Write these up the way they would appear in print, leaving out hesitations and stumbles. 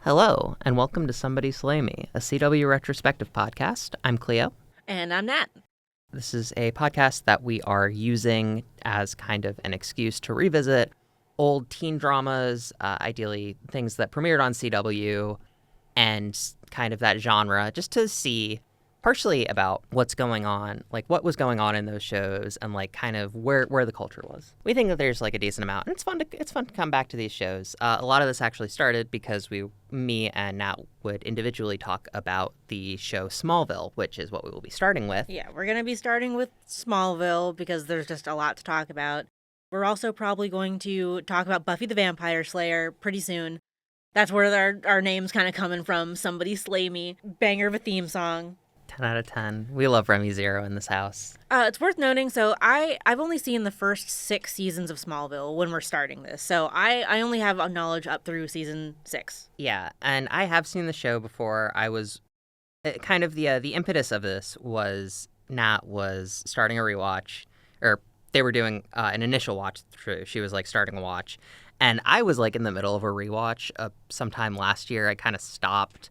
Hello, and welcome to Somebody Slay Me, a CW retrospective podcast. I'm Cleo. And I'm Nat. This is a podcast that we are using as kind of an excuse to revisit old teen dramas, ideally things that premiered on CW, and kind of that genre, just to see partially about what's going on, like what was going on in those shows and like kind of where the culture was. We think that there's like a decent amount, and it's fun to come back to these shows. A lot of this actually started because me and Nat would individually talk about the show Smallville, which is what we will be starting with. Yeah, we're going to be starting with Smallville because there's just a lot to talk about. We're also probably going to talk about Buffy the Vampire Slayer pretty soon. That's where our name's kind of coming from. Somebody Slay Me. Banger of a theme song. 10 out of 10. We love Remy Zero in this house. It's worth noting, so I've only seen the first 6 seasons of Smallville when we're starting this, so I only have knowledge up through season 6. Yeah, and I have seen the show before. I was kind of the impetus of this was Nat was starting a rewatch, or they were doing an initial watch through. She was like starting a watch, and I was like in the middle of a rewatch sometime last year. I kind of stopped.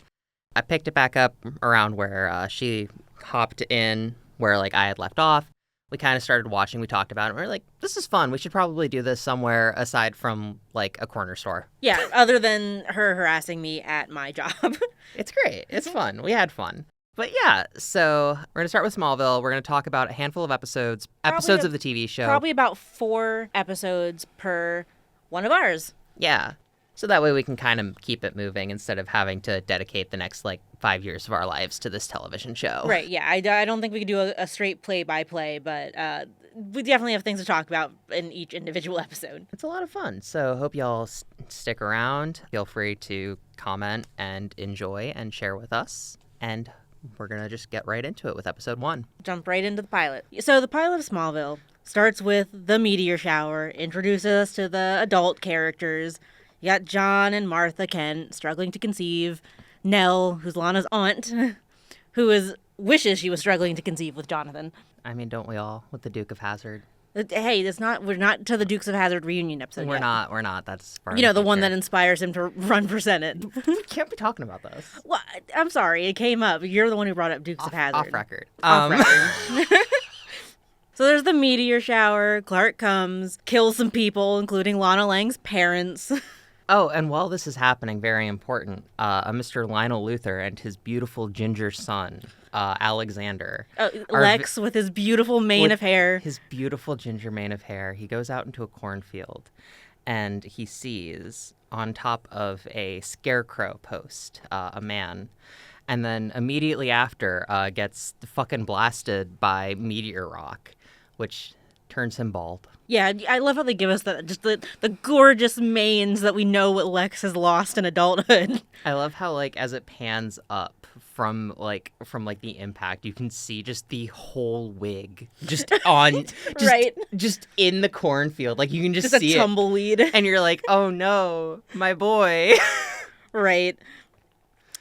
I picked it back up around where she hopped in, where like I had left off. We kind of started watching. We talked about it. We were like, this is fun. We should probably do this somewhere aside from like a corner store. Yeah, other than her harassing me at my job. It's great. It's fun. We had fun. But yeah, so we're going to start with Smallville. We're going to talk about a handful of episodes of the TV show. Probably about 4 episodes per one of ours. Yeah. So that way we can kind of keep it moving instead of having to dedicate the next, 5 years of our lives to this television show. Right, yeah. I don't think we could do a straight play-by-play, but we definitely have things to talk about in each individual episode. It's a lot of fun, so hope y'all stick around. Feel free to comment and enjoy and share with us. And we're going to just get right into it with episode 1. Jump right into the pilot. So the pilot of Smallville starts with the meteor shower, introduces us to the adult characters. You got John and Martha Kent struggling to conceive. Nell, who's Lana's aunt, who wishes she was struggling to conceive with Jonathan. I mean, don't we all with the Duke of Hazzard? Hey, we're not to the Dukes of Hazzard reunion episode We're yet. not. That's far the one that inspires him to run for Senate. We can't be talking about this. Well, I'm sorry, it came up. You're the one who brought up Dukes of Hazzard. Off record. Off record. So there's the meteor shower. Clark comes, kills some people, including Lana Lang's parents. Oh, and while this is happening, very important, a Mr. Lionel Luthor and his beautiful ginger son, Alexander. Lex with his beautiful mane of hair. His beautiful ginger mane of hair. He goes out into a cornfield, and he sees on top of a scarecrow post a man, and then immediately after gets fucking blasted by meteor rock, which turns him bald. Yeah, I love how they give us the gorgeous manes that we know what Lex has lost in adulthood. I love how as it pans up from the impact, you can see just the whole wig just on right, just in the cornfield. Like you can just see a tumbleweed, and you're like, oh no, my boy. Right.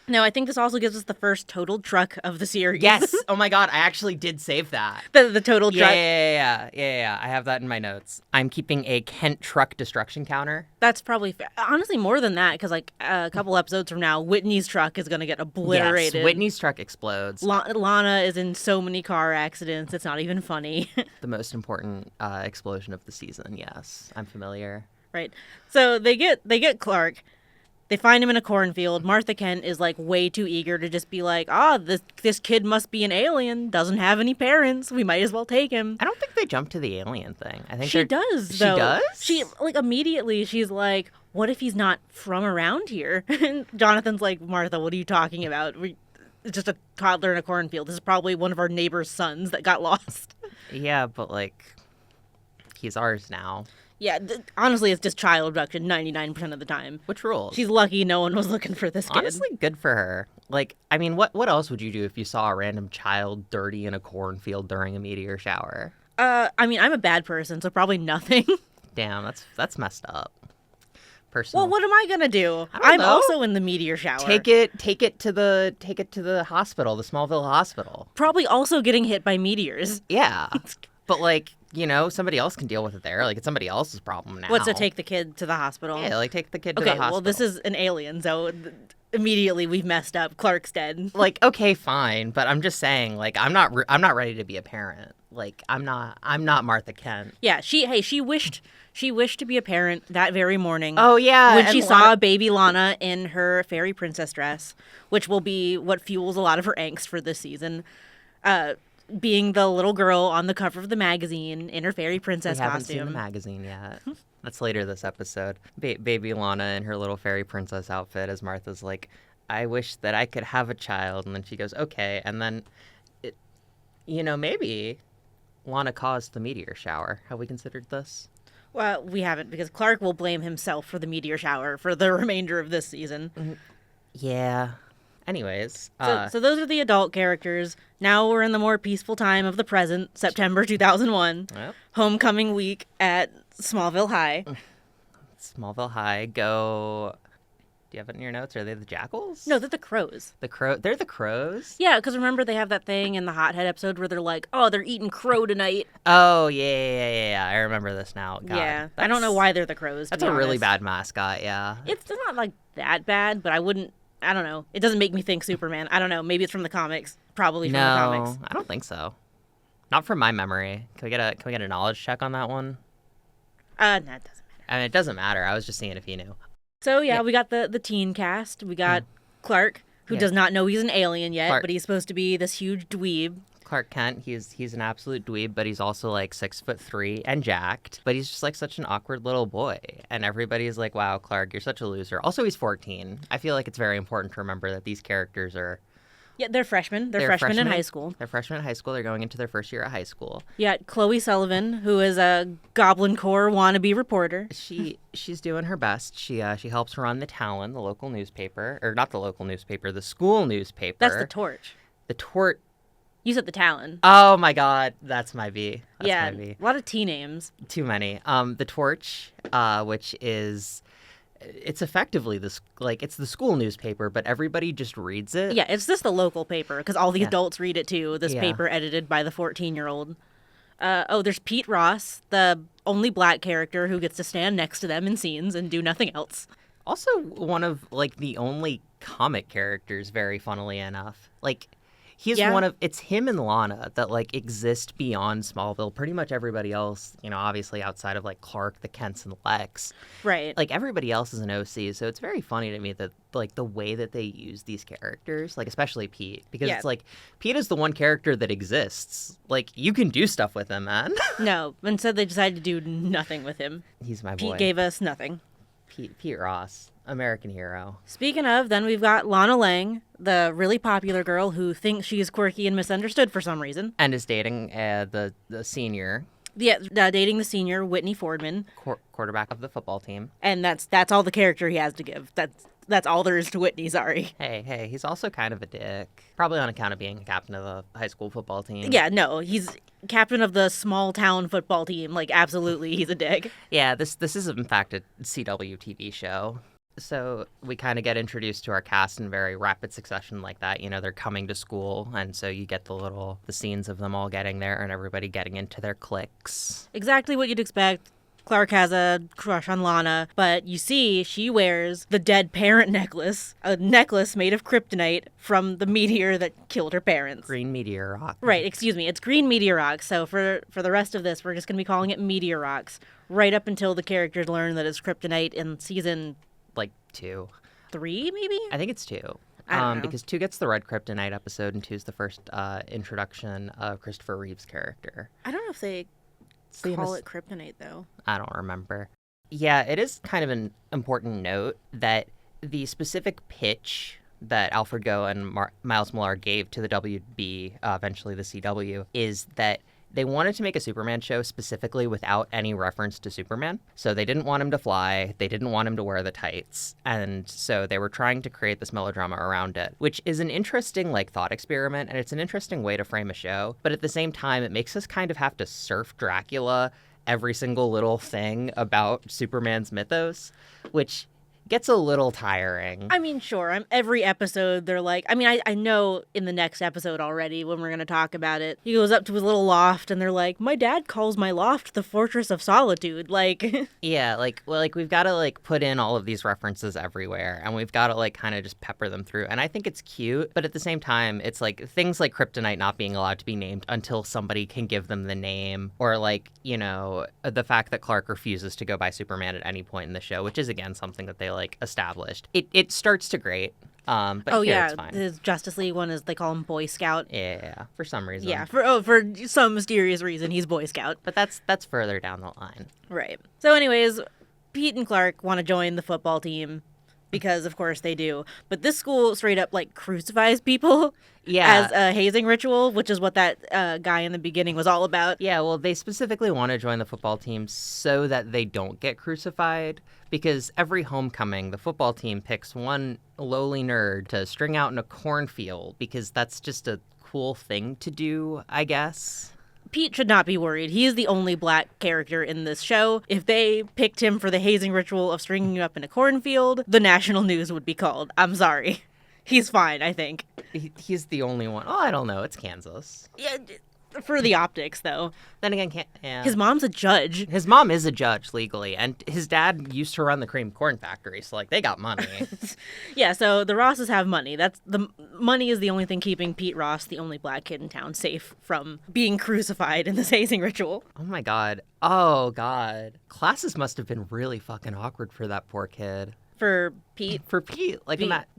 No, I think this also gives us the first total truck of the series. Yes. Oh my god, I actually did save that. The total truck. Yeah. I have that in my notes. I'm keeping a Kent truck destruction counter. That's probably fair. Honestly, more than that, because a couple episodes from now, Whitney's truck is going to get obliterated. Yes, Whitney's truck explodes. Lana is in so many car accidents, it's not even funny. The most important explosion of the season, yes. I'm familiar. Right. So they get Clark. They find him in a cornfield. Martha Kent is way too eager to just be like, this kid must be an alien, doesn't have any parents. We might as well take him. I don't think they jump to the alien thing. I think she does. She does? She immediately she's like, what if he's not from around here? And Jonathan's like, Martha, what are you talking about? It's just a toddler in a cornfield. This is probably one of our neighbor's sons that got lost. Yeah, but he's ours now. Yeah, honestly, it's just child abduction 99% of the time. Which rules? She's lucky no one was looking for this kid. Honestly, good for her. I mean, what else would you do if you saw a random child dirty in a cornfield during a meteor shower? I mean, I'm a bad person, so probably nothing. Damn, that's messed up. Personal. Well, what am I gonna do? I'm also in the meteor shower. Take it to the hospital, the Smallville hospital. Probably also getting hit by meteors. Yeah. But somebody else can deal with it there. Like, it's somebody else's problem now. What's to take the kid to the hospital? Yeah, like, take the kid to the Okay, hospital. well, this is an alien, so immediately we've messed up. Clark's dead. Like, okay, fine, but I'm just saying, like, I'm not ready to be a parent. Like, I'm not Martha Kent. Yeah, she wished to be a parent that very morning. Oh yeah, when she saw baby Lana in her fairy princess dress, which will be what fuels a lot of her angst for this season. Being the little girl on the cover of the magazine in her fairy princess we haven't costume. seen the magazine yet. That's later this episode. Baby Lana in her little fairy princess outfit as Martha's like, I wish that I could have a child. And then she goes, okay. And then, maybe Lana caused the meteor shower. Have we considered this? Well, we haven't, because Clark will blame himself for the meteor shower for the remainder of this season. Yeah. Anyways. So those are the adult characters. Now we're in the more peaceful time of the present, September 2001. Yep. Homecoming week at Smallville High. Smallville High. Go. Do you have it in your notes? Are they the Jackals? No, they're the Crows. They're the Crows? Yeah, because remember they have that thing in the Hothead episode where they're like, oh, they're eating crow tonight. Oh, yeah. I remember this now. God, yeah, I don't know why they're the Crows, That's a really bad mascot, yeah. It's not, like, that bad, but I don't know. It doesn't make me think Superman. I don't know. Maybe it's from the comics. Probably from the comics. No, I don't think so. Not from my memory. Can we get a knowledge check on that one? No, it doesn't matter. I mean, it doesn't matter. I was just seeing if you knew. So, yeah, we got the teen cast. We got Clark, who does not know he's an alien yet, but he's supposed to be this huge dweeb. Clark Kent, he's an absolute dweeb, but he's also like 6'3" and jacked. But he's just like such an awkward little boy. And everybody's like, wow, Clark, you're such a loser. Also, he's 14. I feel like it's very important to remember that these characters are... Yeah, they're freshmen. They're freshmen in high school. They're freshmen in high school. They're going into their first year at high school. Yeah, Chloe Sullivan, who is a Goblin Corps wannabe reporter. She's doing her best. She helps run the Talon, the local newspaper. Or not the local newspaper, the school newspaper. That's the Torch. The Torch. You said the Talon. Oh my God, that's my B. My B. A lot of T names. Too many. The Torch, which is... It's effectively it's the school newspaper, but everybody just reads it. Yeah, it's just the local paper because all the adults read it too. This paper edited by the 14-year-old. There's Pete Ross, the only black character who gets to stand next to them in scenes and do nothing else. Also, one of the only comic characters, very funnily enough. He's it's him and Lana that exist beyond Smallville. Pretty much everybody else, obviously outside of Clark, the Kents, and Lex. Right. Everybody else is an OC. So it's very funny to me that the way that they use these characters, especially Pete, because it's Pete is the one character that exists. You can do stuff with him, man. No, instead they decided to do nothing with him. He's my boy. Pete gave us nothing. Pete Ross, American hero. Speaking of, then we've got Lana Lang, the really popular girl who thinks she is quirky and misunderstood for some reason. And is dating the senior. Yeah, dating the senior, Whitney Fordman. Quarterback of the football team. And that's all the character he has to give. That's all there is to Whitney, sorry. Hey, he's also kind of a dick. Probably on account of being a captain of the high school football team. Yeah, no, he's captain of the small town football team. Absolutely, he's a dick. Yeah, this is in fact a CW TV show. So we kind of get introduced to our cast in very rapid succession like that. They're coming to school, and so you get the scenes of them all getting there and everybody getting into their cliques. Exactly what you'd expect. Clark has a crush on Lana, but you see she wears the dead parent necklace, a necklace made of kryptonite from the meteor that killed her parents. Green meteor rock. Right, excuse me. It's green meteor rocks. So for the rest of this, we're just going to be calling it meteor rocks right up until the characters learn that it's kryptonite in season... 2. 3, maybe? I think it's 2. I don't know. Because 2 gets the red kryptonite episode, and 2 is the first introduction of Christopher Reeve's character. I don't know if they call it kryptonite, though. I don't remember. Yeah, it is kind of an important note that the specific pitch that Alfred Goh and Miles Millar gave to the WB, eventually the CW, is that they wanted to make a Superman show specifically without any reference to Superman. So they didn't want him to fly. They didn't want him to wear the tights. And so they were trying to create this melodrama around it, which is an interesting thought experiment. And it's an interesting way to frame a show. But at the same time, it makes us kind of have to surf Dracula every single little thing about Superman's mythos, which gets a little tiring. I mean, sure. Every episode, they're like, I know in the next episode already when we're going to talk about it, he goes up to his little loft and they're like, my dad calls my loft the Fortress of Solitude. Like, yeah, we've got to put in all of these references everywhere, and we've got to kind of just pepper them through. And I think it's cute, but at the same time, it's things like kryptonite not being allowed to be named until somebody can give them the name, or the fact that Clark refuses to go by Superman at any point in the show, which is again something that they established. It starts to grate. But it's fine. His Justice League one is, they call him Boy Scout. Yeah, for some reason. Yeah, for some mysterious reason, he's Boy Scout. But that's further down the line. Right. So anyways, Pete and Clark want to join the football team because, of course, they do. But this school straight up, crucifies people as a hazing ritual, which is what that guy in the beginning was all about. Yeah, well, they specifically want to join the football team so that they don't get crucified, because every homecoming, the football team picks one lowly nerd to string out in a cornfield, because that's just a cool thing to do, I guess. Pete should not be worried. He is the only black character in this show. If they picked him for the hazing ritual of stringing you up in a cornfield, the national news would be called. I'm sorry. He's fine, I think. He's the only one. Oh, I don't know. It's Kansas. Yeah, for the optics, though. Then again, yeah. His mom's a judge. His mom is a judge legally, and his dad used to run the cream corn factory, so they got money. Yeah, so the Rosses have money. The money is the only thing keeping Pete Ross, the only black kid in town, safe from being crucified in this hazing ritual. Oh my god. Oh god. Classes must have been really fucking awkward for that poor kid. For Pete? For Pete.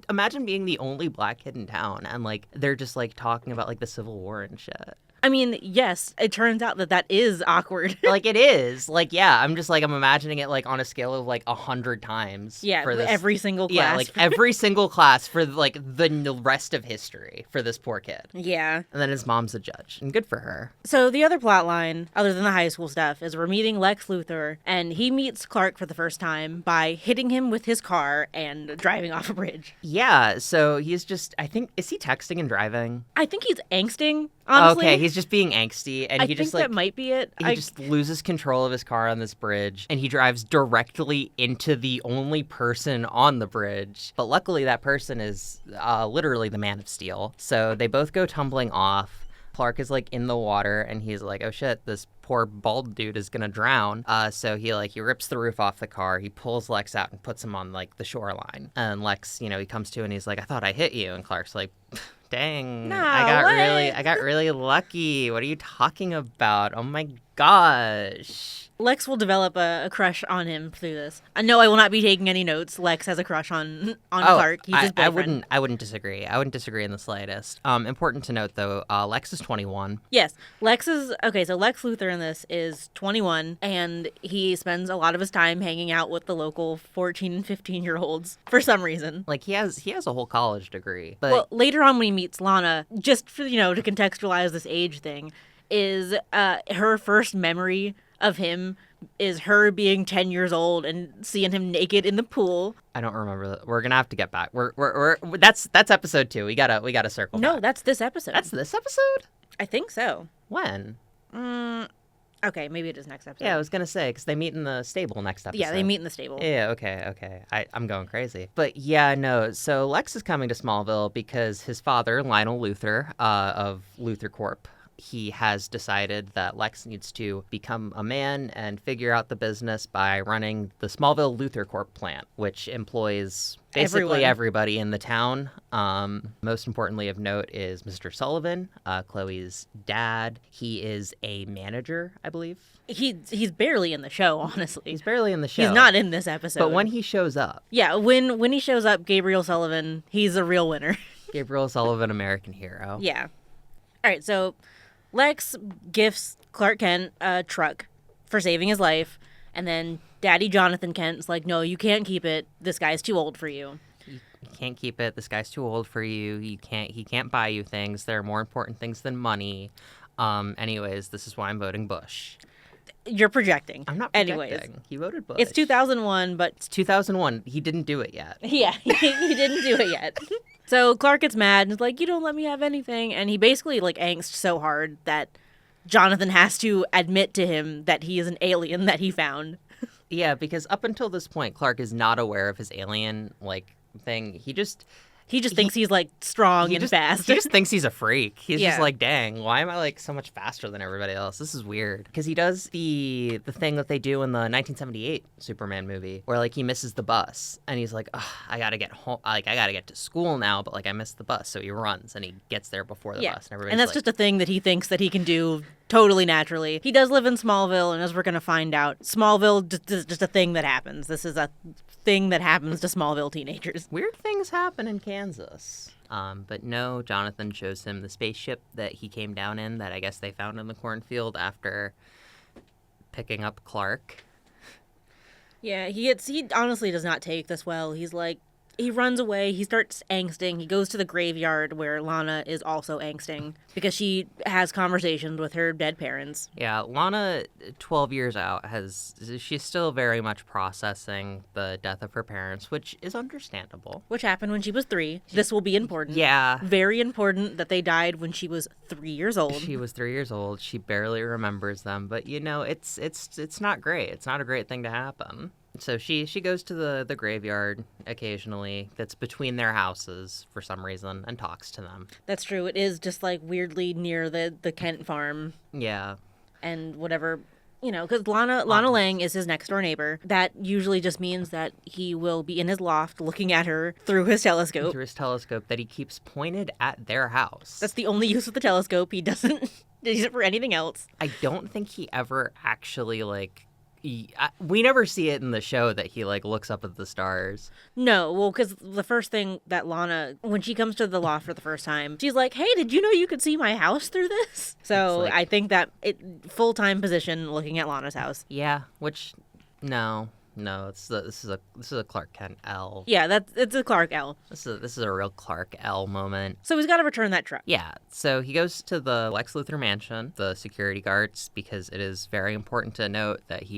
Imagine being the only black kid in town and, they're just, talking about, the Civil War and shit. I mean, yes, it turns out that is awkward. It is. Yeah, I'm just, I'm imagining it, on a scale of, 100 times. Yeah, for this. Every single class. Yeah, every single class for, the rest of history for this poor kid. Yeah. And then his mom's a judge, and good for her. So the other plot line, other than the high school stuff, is we're meeting Lex Luthor, and he meets Clark for the first time by hitting him with his car and driving off a bridge. Yeah, so he's just, I think, is he texting and driving? I think he's angsting, honestly. Okay, he's just being angsty, and I think that might be it. He just loses control of his car on this bridge, and he drives directly into the only person on the bridge. But luckily, that person is literally the Man of Steel. So they both go tumbling off. Clark is in the water, and he's like, oh shit, this poor bald dude is gonna drown. So he rips the roof off the car, he pulls Lex out and puts him on the shoreline. And Lex, he comes to and he's like, I thought I hit you. And Clark's like, dang, no, I got really lucky. What are you talking about? Oh my gosh. Lex will develop a crush on him through this. No, I will not be taking any notes. Lex has a crush on Clark. He's his boyfriend. I wouldn't disagree. I wouldn't disagree in the slightest. Important to note, though, Lex is 21. Yes. Lex Luthor in this is 21, and he spends a lot of his time hanging out with the local 14 and 15-year-olds for some reason. He has a whole college degree. But well, later on when he meets Lana, just for, to contextualize this age thing, is her first memory of him is her being 10 years old and seeing him naked in the pool. I don't remember that. We're gonna have to get back. That's episode 2. We gotta circle back. No, that's this episode. That's this episode? I think so. When? Okay, maybe it is next episode. Yeah, I was gonna say, because they meet in the stable next episode. Yeah, they meet in the stable. Yeah, okay. I'm going crazy. But yeah, no, so Lex is coming to Smallville because his father, Lionel Luthor, of Luthor Corp., he has decided that Lex needs to become a man and figure out the business by running the Smallville Luthor Corp plant, which employs basically everybody in the town. Most importantly of note is Mr. Sullivan, Chloe's dad. He is a manager, I believe. He's barely in the show, honestly. He's barely in the show. He's not in this episode. But when he shows up. Yeah, when he shows up, Gabriel Sullivan, he's a real winner. Gabriel Sullivan, American hero. Yeah. All right, so Lex gifts Clark Kent a truck for saving his life, and then Daddy Jonathan Kent's like, no, you can't keep it. This guy's too old for you. You can't keep it. This guy's too old for you. He can't buy you things. There are more important things than money. Anyways, this is why I'm voting Bush. You're projecting. I'm not projecting. Anyways, he voted Bush. It's 2001, but... It's 2001. He didn't do it yet. Yeah, he didn't do it yet. So Clark gets mad and is like, you don't let me have anything. And he basically, angst so hard that Jonathan has to admit to him that he is an alien that he found. Yeah, because up until this point, Clark is not aware of his alien, like, thing. He just thinks he's like strong and fast. He just thinks he's a freak. He's Yeah. just like, dang, why am I like so much faster than everybody else? This is weird. Because he does the thing that they do in the 1978 Superman movie, where like he misses the bus and he's like, ugh, I gotta get home. Like I gotta get to school now, but like I missed the bus, so he runs and he gets there before the bus. And that's just a thing that he thinks that he can do totally naturally. He does live in Smallville, and as we're going to find out, Smallville is just a thing that happens. This is a thing that happens to Smallville teenagers. Weird things happen in Kansas. But no, Jonathan shows him the spaceship that he came down in that I guess they found in the cornfield after picking up Clark. Yeah, he honestly does not take this well. He's like, he runs away, he starts angsting, he goes to the graveyard where Lana is also angsting because she has conversations with her dead parents. Yeah, Lana, 12 years out, she's still very much processing the death of her parents, which is understandable. Which happened when she was 3. This will be important. Yeah. Very important that they died when she was 3 years old. She was 3 years old. She barely remembers them, but you know, it's not great. It's not a great thing to happen. So she goes to the graveyard occasionally that's between their houses for some reason and talks to them. That's true. It is just like weirdly near the Kent farm. Yeah. And whatever, you know, because Lana Lang is his next door neighbor. That usually just means that he will be in his loft looking at her through his telescope. Through his telescope that he keeps pointed at their house. That's the only use of the telescope. He doesn't use it for anything else. I don't think he ever actually we never see it in the show that he like looks up at the stars. No, well, because the first thing that Lana, when she comes to the loft for the first time, she's like, "Hey, did you know you could see my house through this?" So like, I think that full-time position looking at Lana's house. Yeah, which this is a Clark Kent L. Yeah, it's a Clark L. This is a real Clark L moment. So he's got to return that truck. Yeah, so he goes to the Lex Luthor mansion, the security guards, because it is very important to note that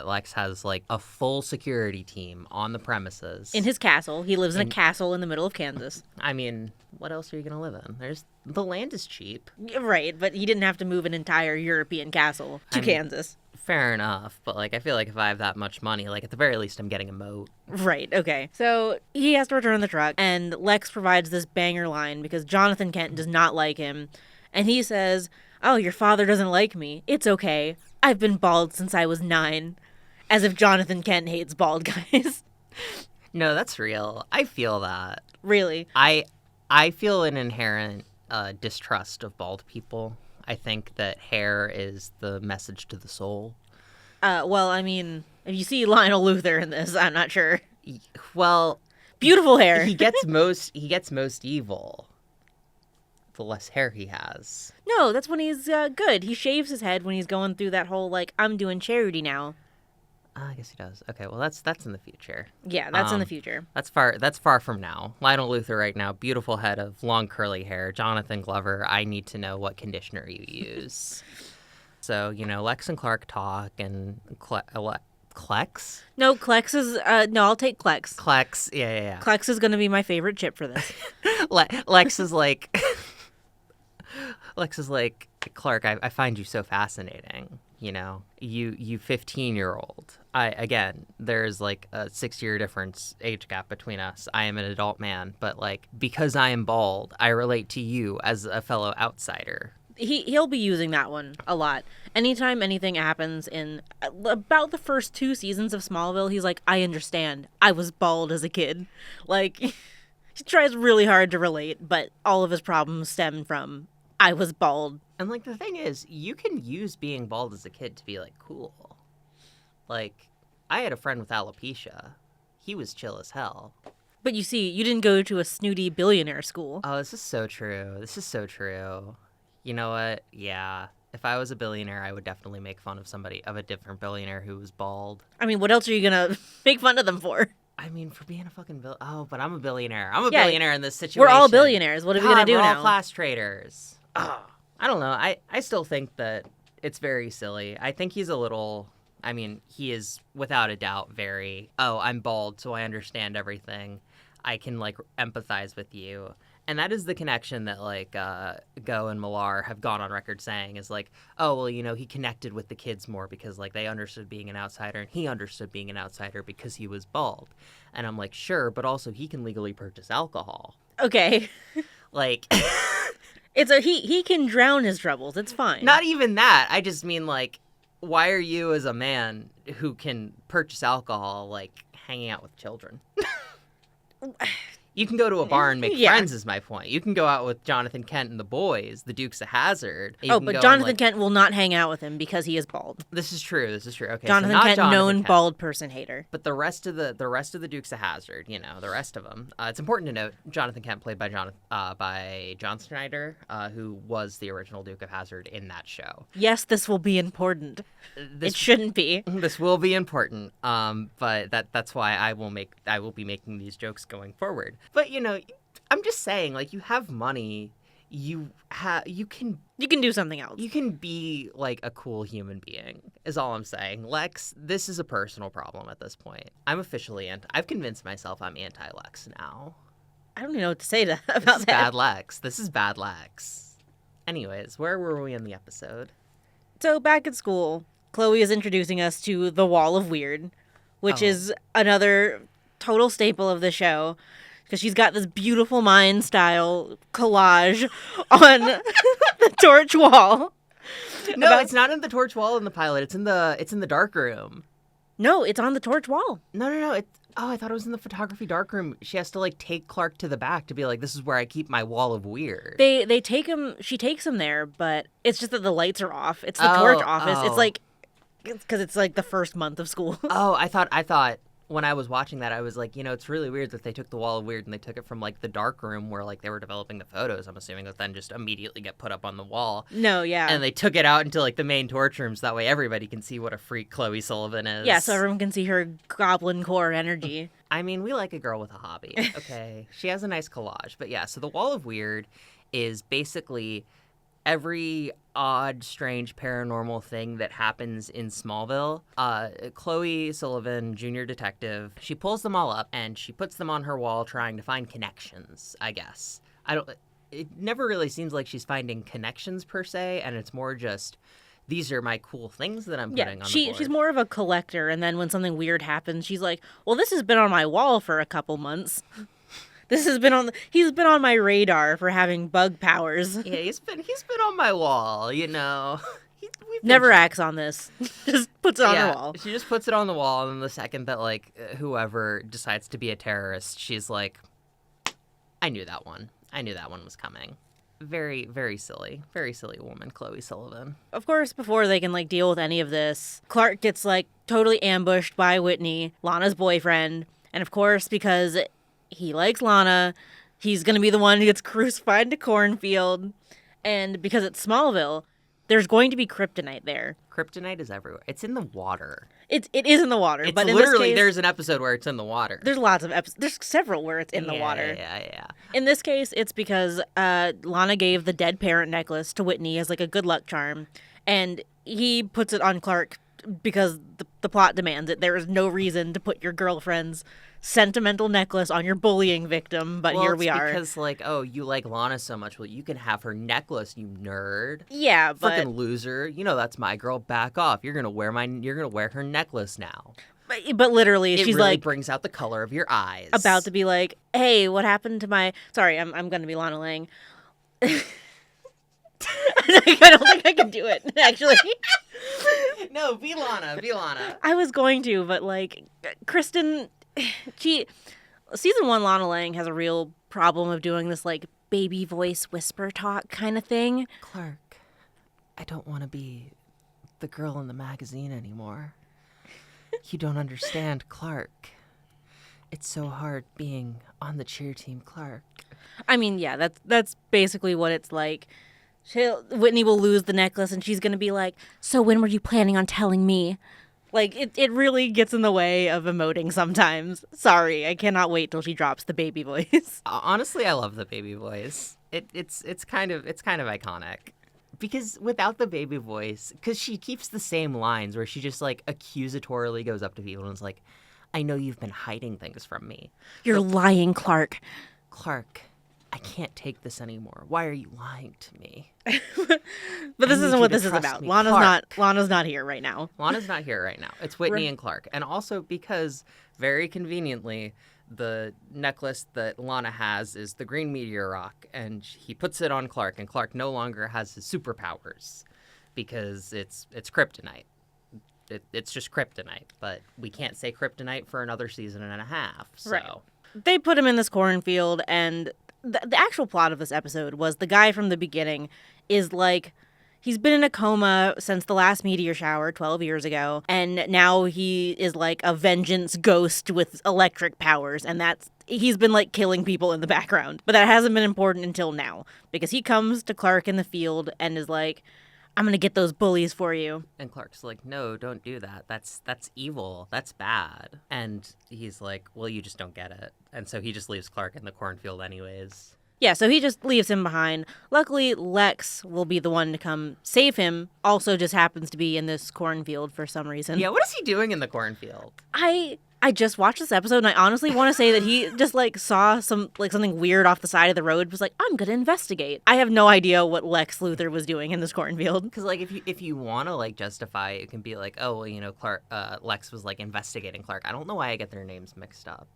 Lex has like a full security team on the premises. In his castle. He lives in a castle in the middle of Kansas. I mean, what else are you gonna live in? The land is cheap. Right, but he didn't have to move an entire European castle to Kansas. Fair enough, but like I feel like if I have that much money, like at the very least I'm getting a moat. Right, okay. So he has to return the truck, and Lex provides this banger line because Jonathan Kent does not like him. And he says, "Oh, your father doesn't like me. It's okay. I've been bald since I was 9. As if Jonathan Kent hates bald guys. No, that's real. I feel that. Really? I feel an inherent distrust of bald people. I think that hair is the message to the soul. Well, I mean, if you see Lionel Luthor in this, I'm not sure. Well, beautiful hair. He gets most evil the less hair he has. No, that's when he's good. He shaves his head when he's going through that whole like I'm doing charity now. I guess he does. Okay, well that's in the future. Yeah, that's in the future. That's far from now. Lionel Luthor right now, beautiful head of long curly hair. Jonathan Glover, I need to know what conditioner you use. So, you know, Lex and Clark talk and Klex? No, Klex is no, I'll take Klex. Klex, yeah. Klex is going to be my favorite chip for this. Lex is like Clark, I find you so fascinating. You know, you 15-year-old. Again, there's like a 6-year difference age gap between us. I am an adult man, but like because I am bald, I relate to you as a fellow outsider. He'll be using that one a lot. Anytime anything happens in about the first 2 seasons of Smallville, he's like, I understand. I was bald as a kid. Like, he tries really hard to relate, but all of his problems stem from I was bald. And like the thing is, you can use being bald as a kid to be like cool. Like, I had a friend with alopecia. He was chill as hell. But you see, you didn't go to a snooty billionaire school. Oh, this is so true. You know what? Yeah. If I was a billionaire, I would definitely make fun of a different billionaire who was bald. I mean, what else are you going to make fun of them for? I mean, for being a fucking but I'm a billionaire. I'm a billionaire in this situation. We're all billionaires. What are we going to do now? We're all class traders. Oh, I don't know. I still think that it's very silly. I think he's a little... I mean, he is without a doubt very, I'm bald, so I understand everything. I can, like, empathize with you. And that is the connection that, like, Go and Millar have gone on record saying is, like, oh, well, you know, he connected with the kids more because, like, they understood being an outsider, and he understood being an outsider because he was bald. And I'm like, sure, but also he can legally purchase alcohol. Okay. Like... he can drown his troubles. It's fine. Not even that. I just mean, like, why are you as a man who can purchase alcohol, like, hanging out with children? You can go to a bar and make friends, is my point. You can go out with Jonathan Kent and the boys, the Dukes of Hazzard. But Jonathan Kent will not hang out with him because he is bald. This is true. Okay, Jonathan so not Kent, Jonathan known Kent, bald person hater. but the rest of the Dukes of Hazzard, you know, the rest of them. It's important to note Jonathan Kent played by John Schneider, who was the original Duke of Hazzard in that show. Yes, this will be important. It shouldn't be. This will be important, but that's why I will be making these jokes going forward. But, you know, I'm just saying, like, you have money, you can do something else. You can be, like, a cool human being, is all I'm saying. Lex, this is a personal problem at this point. I'm officially I've convinced myself I'm anti-Lex now. I don't even know what to say about that. This is bad Lex. Anyways, where were we in the episode? So, back at school, Chloe is introducing us to the Wall of Weird, which is another total staple of the show, because she's got this beautiful Mind-style collage on the torch wall. No, it's not in the torch wall in the pilot. It's in the dark room. No, it's on the torch wall. No. I thought it was in the photography dark room. She has to, like, take Clark to the back to be like, this is where I keep my Wall of Weird. They take him. She takes him there, but it's just that the lights are off. It's the torch office. It's like, because it's like the first month of school. Oh, I thought when I was watching that, I was like, you know, it's really weird that they took the Wall of Weird and they took it from, like, the dark room where, like, they were developing the photos, I'm assuming, that then just immediately get put up on the wall. No, yeah. And they took it out into, like, the main torch rooms. That way everybody can see what a freak Chloe Sullivan is. Yeah, so everyone can see her goblin core energy. I mean, we like a girl with a hobby, okay? She has a nice collage. But yeah, so the Wall of Weird is basically every odd, strange, paranormal thing that happens in Smallville. Chloe Sullivan, junior detective, she pulls them all up and she puts them on her wall trying to find connections, I guess. It never really seems like she's finding connections per se, and it's more just, these are my cool things that I'm putting on the board. She's more of a collector, and then when something weird happens, she's like, well, this has been on my wall for a couple months. He's been on my radar for having bug powers. Yeah, he's been on my wall, you know. Never acts on this. Just puts it on her wall. She just puts it on the wall, and then the second that, like, whoever decides to be a terrorist, she's like, I knew that one was coming. Very, very silly woman, Chloe Sullivan. Of course, before they can, like, deal with any of this, Clark gets, like, totally ambushed by Whitney, Lana's boyfriend, and of course, because he likes Lana, he's gonna be the one who gets crucified in a cornfield. And because it's Smallville, there's going to be kryptonite there. Kryptonite is everywhere. It's in the water. It is in the water. It's but literally, in this case, there's an episode where it's in the water. There's lots of episodes. There's several where it's in the water. Yeah. In this case, it's because Lana gave the dead parent necklace to Whitney as, like, a good luck charm. And he puts it on Clark because the plot demands it. There is no reason to put your girlfriend's sentimental necklace on your bullying victim, but here we are. Because, like, oh, you like Lana so much, well, you can have her necklace, you nerd. Yeah, but frickin' loser. You know that's my girl. Back off. You're gonna wear her necklace now. But literally, she's really, like, brings out the color of your eyes. About to be like, hey, what happened to my? Sorry, I'm gonna be Lana Lang. I don't think I can do it, actually. No, be Lana. I was going to, but, like, Kristen, season 1 Lana Lang has a real problem of doing this, like, baby voice whisper talk kind of thing. Clark, I don't want to be the girl in the magazine anymore. You don't understand, Clark. It's so hard being on the cheer team, Clark. I mean, yeah, that's basically what it's like. Whitney will lose the necklace, and she's going to be like, so when were you planning on telling me? Like, it really gets in the way of emoting sometimes. Sorry, I cannot wait till she drops the baby voice. Honestly, I love the baby voice. It's kind of iconic. Because without the baby voice, because she keeps the same lines where she just, like, accusatorily goes up to people and is like, I know you've been hiding things from me. You're lying, Clark. Clark, I can't take this anymore. Why are you lying to me? But this I need isn't you what to this is trust about. me, Lana's Clark. not here right now. Lana's not here right now. It's Whitney Right. and Clark. And also because, very conveniently, the necklace that Lana has is the green meteor rock, and he puts it on Clark, and Clark no longer has his superpowers because it's kryptonite. It's just kryptonite, but we can't say kryptonite for another season and a half. So. Right. They put him in this cornfield, and the actual plot of this episode was the guy from the beginning is like, he's been in a coma since the last meteor shower 12 years ago, and now he is like a vengeance ghost with electric powers, and he's been like killing people in the background. But that hasn't been important until now, because he comes to Clark in the field and is like, I'm gonna get those bullies for you. And Clark's like, no, don't do that. That's evil. That's bad. And he's like, well, you just don't get it. And so he just leaves Clark in the cornfield anyways. Yeah, so he just leaves him behind. Luckily, Lex will be the one to come save him. Also just happens to be in this cornfield for some reason. Yeah, what is he doing in the cornfield? I just watched this episode, and I honestly want to say that he just like saw something weird off the side of the road, was like, I'm gonna investigate. I have no idea what Lex Luthor was doing in this cornfield. Because like if you want to like justify it, it can be like, oh well, you know, Clark Lex was like investigating Clark. I don't know why I get their names mixed up.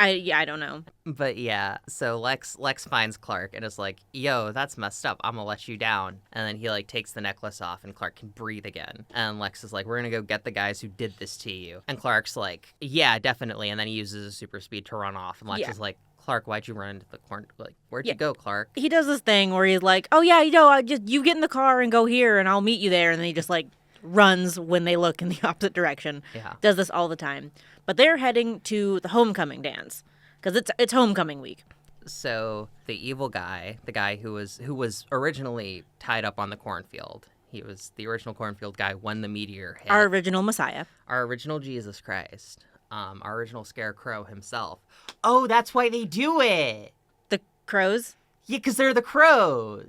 I don't know. But yeah, so Lex finds Clark and is like, yo, that's messed up. I'm gonna let you down. And then he like takes the necklace off and Clark can breathe again. And Lex is like, we're gonna go get the guys who did this to you. And Clark's like, yeah, definitely. And then he uses his super speed to run off. And Lex is like, Clark, why'd you run into the corn? Like, where'd you go, Clark? He does this thing where he's like, oh yeah, you get in the car and go here and I'll meet you there. And then he just like runs when they look in the opposite direction. Yeah. Does this all the time. But they're heading to the homecoming dance because it's homecoming week. So the evil guy, the guy who was originally tied up on the cornfield, he was the original cornfield guy when the meteor hit. Our original Messiah. Our original Jesus Christ. Our original Scarecrow himself. Oh, that's why they do it. The crows. Yeah, because they're the crows.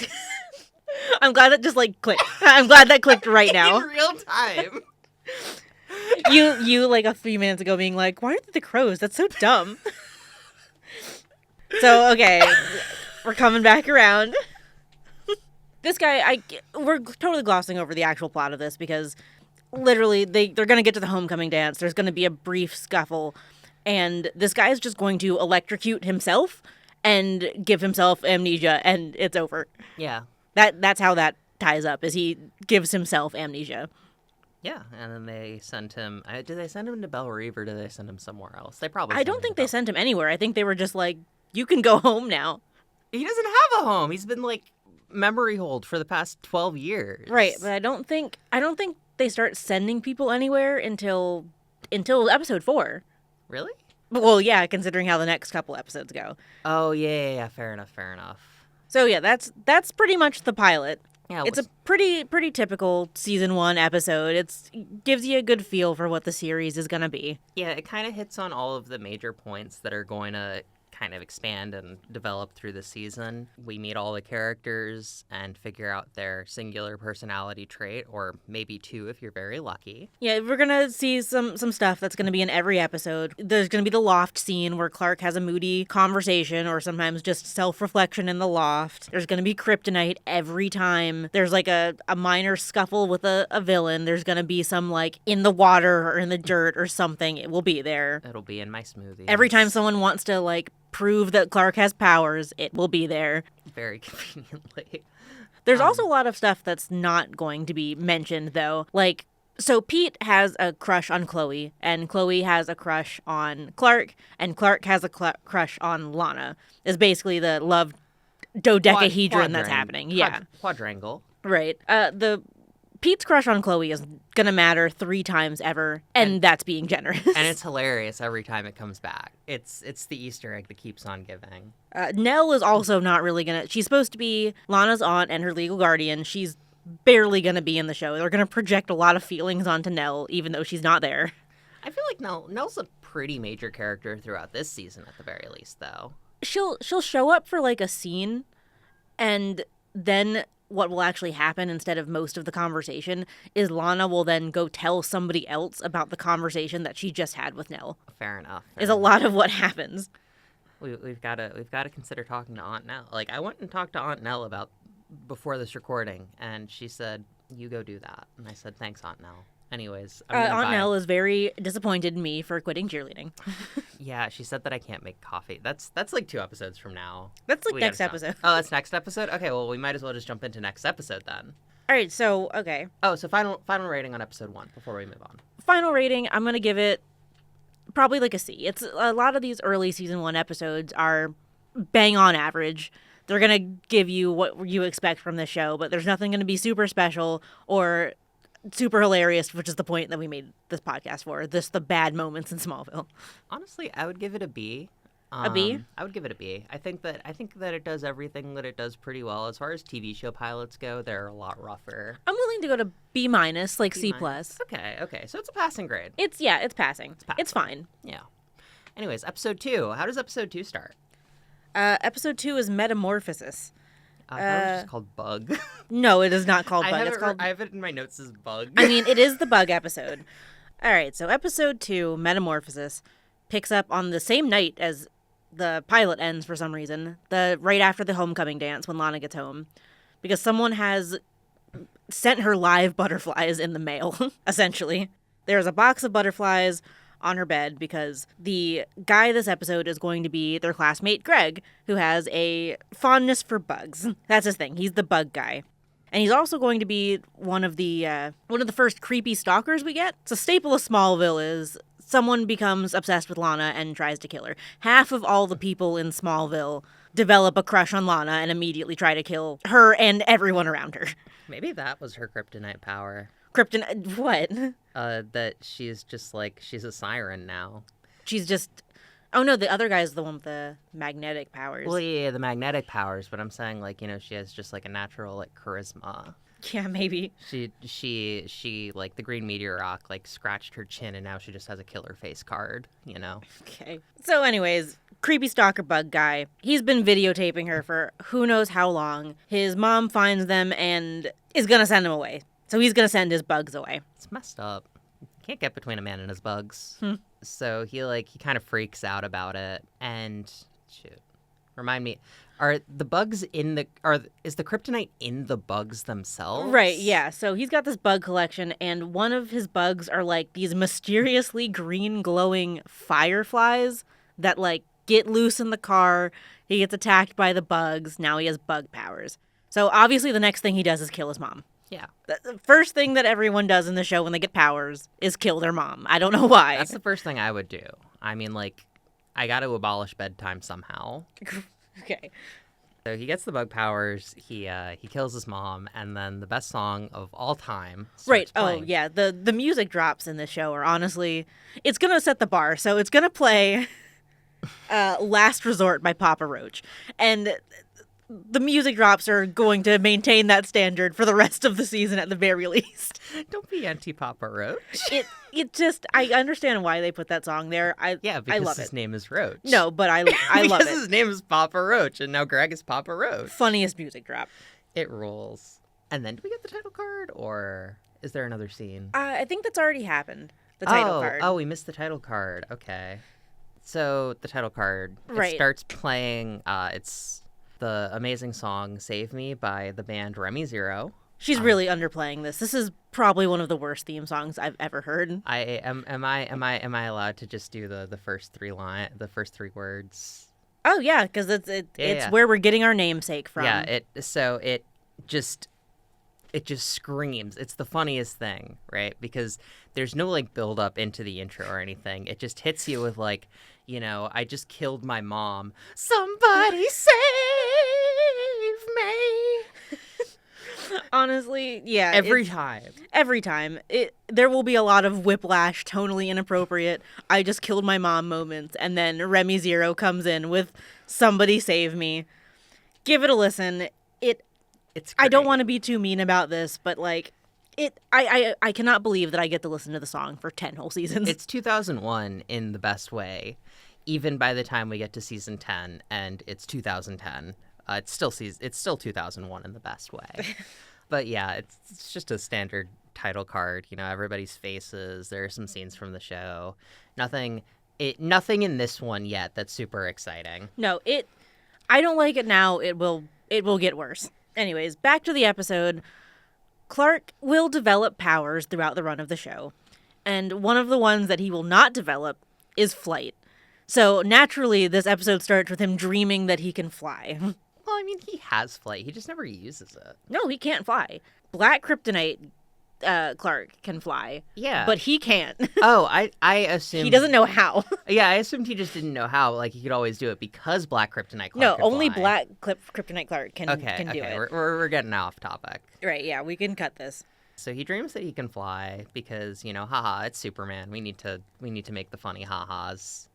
I'm glad that just like clicked. I'm glad that clicked right now. In real time. You like a few minutes ago being like, why are they the crows? That's so dumb. So, okay, we're coming back around. This guy, we're totally glossing over the actual plot of this because literally they're going to get to the homecoming dance. There's going to be a brief scuffle, and this guy is just going to electrocute himself and give himself amnesia, and it's over. Yeah. That's how that ties up, is he gives himself amnesia. Yeah, and then they sent him. Did they send him to Belle Reve or did they send him somewhere else? They probably. I don't think they sent him anywhere. I think they were just like, you can go home now. He doesn't have a home. He's been like memory hold for the past 12 years. Right, but I don't think they start sending people anywhere until episode 4. Really? Well, yeah, considering how the next couple episodes go. Oh yeah. Fair enough. So yeah, that's pretty much the pilot. Yeah, it's a pretty typical season 1 episode. It gives you a good feel for what the series is gonna be. Yeah, it kind of hits on all of the major points that are going to kind of expand and develop through the season. We meet all the characters and figure out their singular personality trait, or maybe 2 if you're very lucky. Yeah, we're gonna see some stuff that's gonna be in every episode. There's gonna be the loft scene where Clark has a moody conversation, or sometimes just self-reflection in the loft. There's gonna be kryptonite every time there's like a minor scuffle with a villain. There's gonna be some like in the water or in the dirt or something. It will be there. It'll be in my smoothie. Every time someone wants to like prove that Clark has powers, it will be there. Very conveniently. There's also a lot of stuff that's not going to be mentioned, though. Like, so Pete has a crush on Chloe, and Chloe has a crush on Clark, and Clark has a crush on Lana. Is basically the love dodecahedron that's happening. Yeah. Quadrangle. Right. Pete's crush on Chloe is gonna matter 3 times ever, and that's being generous. And it's hilarious every time it comes back. It's the Easter egg that keeps on giving. Nell is also not really gonna. She's supposed to be Lana's aunt and her legal guardian. She's barely gonna be in the show. They're gonna project a lot of feelings onto Nell, even though she's not there. I feel like Nell's a pretty major character throughout this season, at the very least, though. She'll show up for like a scene, and then what will actually happen instead of most of the conversation is Lana will then go tell somebody else about the conversation that she just had with Nell. Fair enough. Is a lot of what happens. we've got to consider talking to Aunt Nell. Like, I went and talked to Aunt Nell about before this recording, and she said, "You go do that." And I said, "Thanks, Aunt Nell." Anyways, Aunt Nell is very disappointed in me for quitting cheerleading. Yeah, she said that I can't make coffee. That's like 2 episodes from now. That's like next episode. Oh, that's next episode? Okay, well, we might as well just jump into next episode then. All right, so, okay. Oh, so final rating on episode 1 before we move on. Final rating, I'm going to give it probably like a C. It's a lot of these early season 1 episodes are bang on average. They're going to give you what you expect from the show, but there's nothing going to be super special or super hilarious, which is the point that we made this podcast for. The bad moments in Smallville. Honestly, I would give it a B. A B? I would give it a B. I think that it does everything that it does pretty well. As far as TV show pilots go, they're a lot rougher. I'm willing to go to B-, like C+. Okay. So it's a passing grade. It's passing. It's fine. Yeah. Anyways, episode 2. How does episode 2 start? Episode 2 is Metamorphosis. I thought it was just called Bug. No, it is not called Bug. I have it in my notes as Bug. I mean, it is the Bug episode. All right, so episode 2, Metamorphosis, picks up on the same night as the pilot ends for some reason, right after the homecoming dance when Lana gets home, because someone has sent her live butterflies in the mail, essentially. There's a box of butterflies on her bed because the guy this episode is going to be their classmate Greg, who has a fondness for bugs. That's his thing. He's the bug guy. And he's also going to be one of the first creepy stalkers we get. It's a staple of Smallville is someone becomes obsessed with Lana and tries to kill her. Half of all the people in Smallville develop a crush on Lana and immediately try to kill her and everyone around her. Maybe that was her kryptonite power. Kryptonite? What? That she's just like, she's a siren now. She's just... Oh, no, the other guy's the one with the magnetic powers. Well, yeah, the magnetic powers, but I'm saying, like, she has just, like, a natural, like, charisma. Yeah, maybe. She like, the green meteor rock, like, scratched her chin, and now she just has a killer face card, Okay. So, anyways, creepy stalker bug guy. He's been videotaping her for who knows how long. His mom finds them and is gonna send them away. So he's gonna send his bugs away. It's messed up. Can't get between a man and his bugs. So he kind of freaks out about it, and shoot, remind me, is the kryptonite in the bugs themselves? Right, yeah. So he's got this bug collection, and one of his bugs are like these mysteriously green glowing fireflies that like get loose in the car. He gets attacked by the bugs. Now he has bug powers. So obviously the next thing he does is kill his mom. Yeah. The first thing that everyone does in the show when they get powers is kill their mom. I don't know why. That's the first thing I would do. I mean, like, I got to abolish bedtime somehow. Okay. So he gets the bug powers, he kills his mom, and then the best song of all time starts playing. Oh, yeah. The music drops in this show are honestly... It's going to set the bar. So it's going to play Last Resort by Papa Roach. And... the music drops are going to maintain that standard for the rest of the season at the very least. Don't be anti-Papa Roach. It just, I understand why they put that song there. I love his it. name is Roach. No, but I love it. Because his name is Papa Roach, and now Greg is Papa Roach. Funniest music drop. It rules. And then do we get the title card, or is there another scene? I think that's already happened. The title card. Oh, we missed the title card. Okay. So the title card, Right. It starts playing, it's the amazing song "Save Me" by the band Remy Zero. She's really underplaying this. This is probably one of the worst theme songs I've ever heard. Am I allowed to just do the first three words? Oh yeah, because it's where we're getting our namesake from. Yeah, it just screams. It's the funniest thing, right? Because there's no like build up into the intro or anything. It just hits you with like, I just killed my mom. Somebody save me. Honestly, yeah. Every time. There will be a lot of whiplash, tonally inappropriate, I just killed my mom moments, and then Remy Zero comes in with Somebody Save Me. Give it a listen. It's great. I don't want to be too mean about this, but like I cannot believe that I get to listen to the song for 10 whole seasons. It's 2001 in the best way, even by the time we get to season 10, and it's 2010. It's still 2001 in the best way. But yeah, it's just a standard title card. Everybody's faces. There are some scenes from the show. Nothing. Nothing in this one yet that's super exciting. No, I don't like it now. It will get worse. Anyways, back to the episode. Clark will develop powers throughout the run of the show. And one of the ones that he will not develop is flight. So naturally, this episode starts with him dreaming that he can fly. Well, I mean, he has flight. He just never uses it. No, he can't fly. Black Kryptonite Clark can fly. Yeah. But he can't. Oh, I assumed... He doesn't know how. Yeah, I assumed he just didn't know how. Like, he could always do it because Black Kryptonite Clark No, could only fly. Black Kryptonite Clark can do it. We're getting off topic. Right, yeah, we can cut this. So he dreams that he can fly because, haha, it's Superman. We need to make the funny ha-has.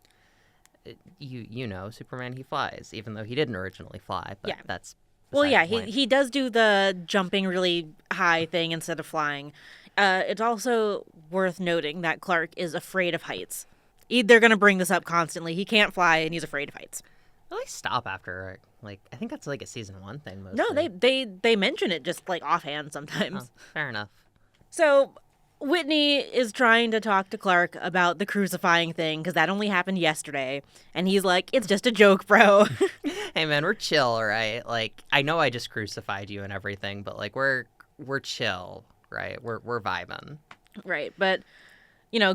You know, Superman, he flies, even though he didn't originally fly, but yeah. that's well, yeah, the point. he does do the jumping really high thing instead of flying. It's also worth noting that Clark is afraid of heights. They're going to bring this up constantly. He can't fly, and he's afraid of heights. Well, they stop after, I think that's like a season 1 thing mostly. No, they mention it just like offhand sometimes. Oh, fair enough. So Whitney is trying to talk to Clark about the crucifying thing because that only happened yesterday. And he's like, it's just a joke, bro. Hey, man, we're chill, right? Like, I know I just crucified you and everything, but, like, we're chill, right? We're vibing. Right, but...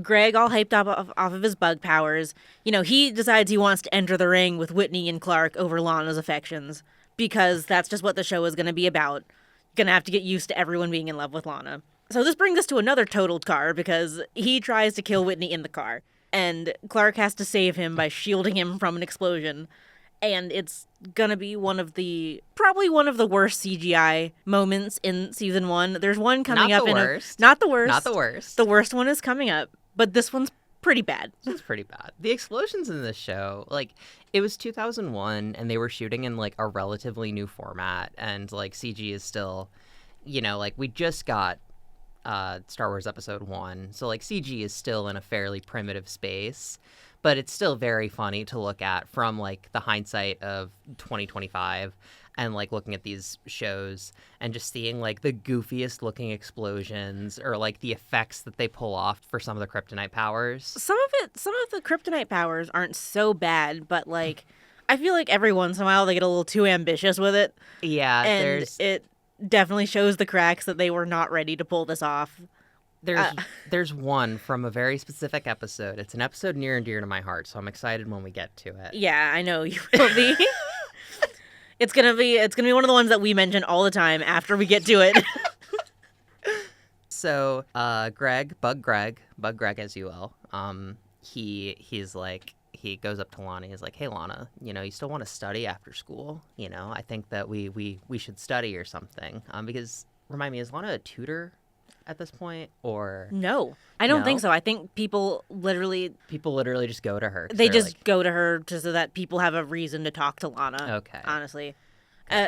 Greg, all hyped up off of his bug powers, he decides he wants to enter the ring with Whitney and Clark over Lana's affections, because that's just what the show is going to be about. Going to have to get used to everyone being in love with Lana. So this brings us to another totaled car, because he tries to kill Whitney in the car, and Clark has to save him by shielding him from an explosion. And it's gonna be probably one of the worst CGI moments in season 1. There's one coming up. Not the worst. Not the worst. The worst one is coming up, but this one's pretty bad. It's pretty bad. The explosions in this show, like, it was 2001, and they were shooting in, like, a relatively new format, and, like, CG is still, like, we just got Star Wars Episode 1, so, like, CG is still in a fairly primitive space. But it's still very funny to look at from, like, the hindsight of 2025 and, like, looking at these shows and just seeing, like, the goofiest looking explosions or, like, the effects that they pull off for some of the kryptonite powers. Some of the kryptonite powers aren't so bad, but, like, I feel like every once in a while they get a little too ambitious with it. Yeah, and it definitely shows the cracks that they were not ready to pull this off. There's one from a very specific episode. It's an episode near and dear to my heart, so I'm excited when we get to it. Yeah, I know you will be. It's gonna be one of the ones that we mention all the time after we get to it. So, Bug Greg as you will, he's like, he goes up to Lana. He's like, hey, Lana, you still want to study after school? I think that we should study or something. Because, remind me, is Lana a tutor at this point, or no? I don't think so. I think people literally just go to her. They just go to her just so that people have a reason to talk to Lana. Okay. Honestly.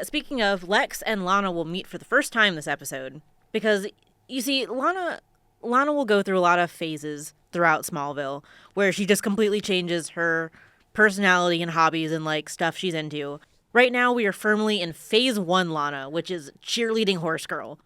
Speaking of, Lex and Lana will meet for the first time this episode because you see, Lana will go through a lot of phases throughout Smallville where she just completely changes her personality and hobbies and like stuff she's into. Right now we are firmly in phase 1 Lana, which is cheerleading horse girl.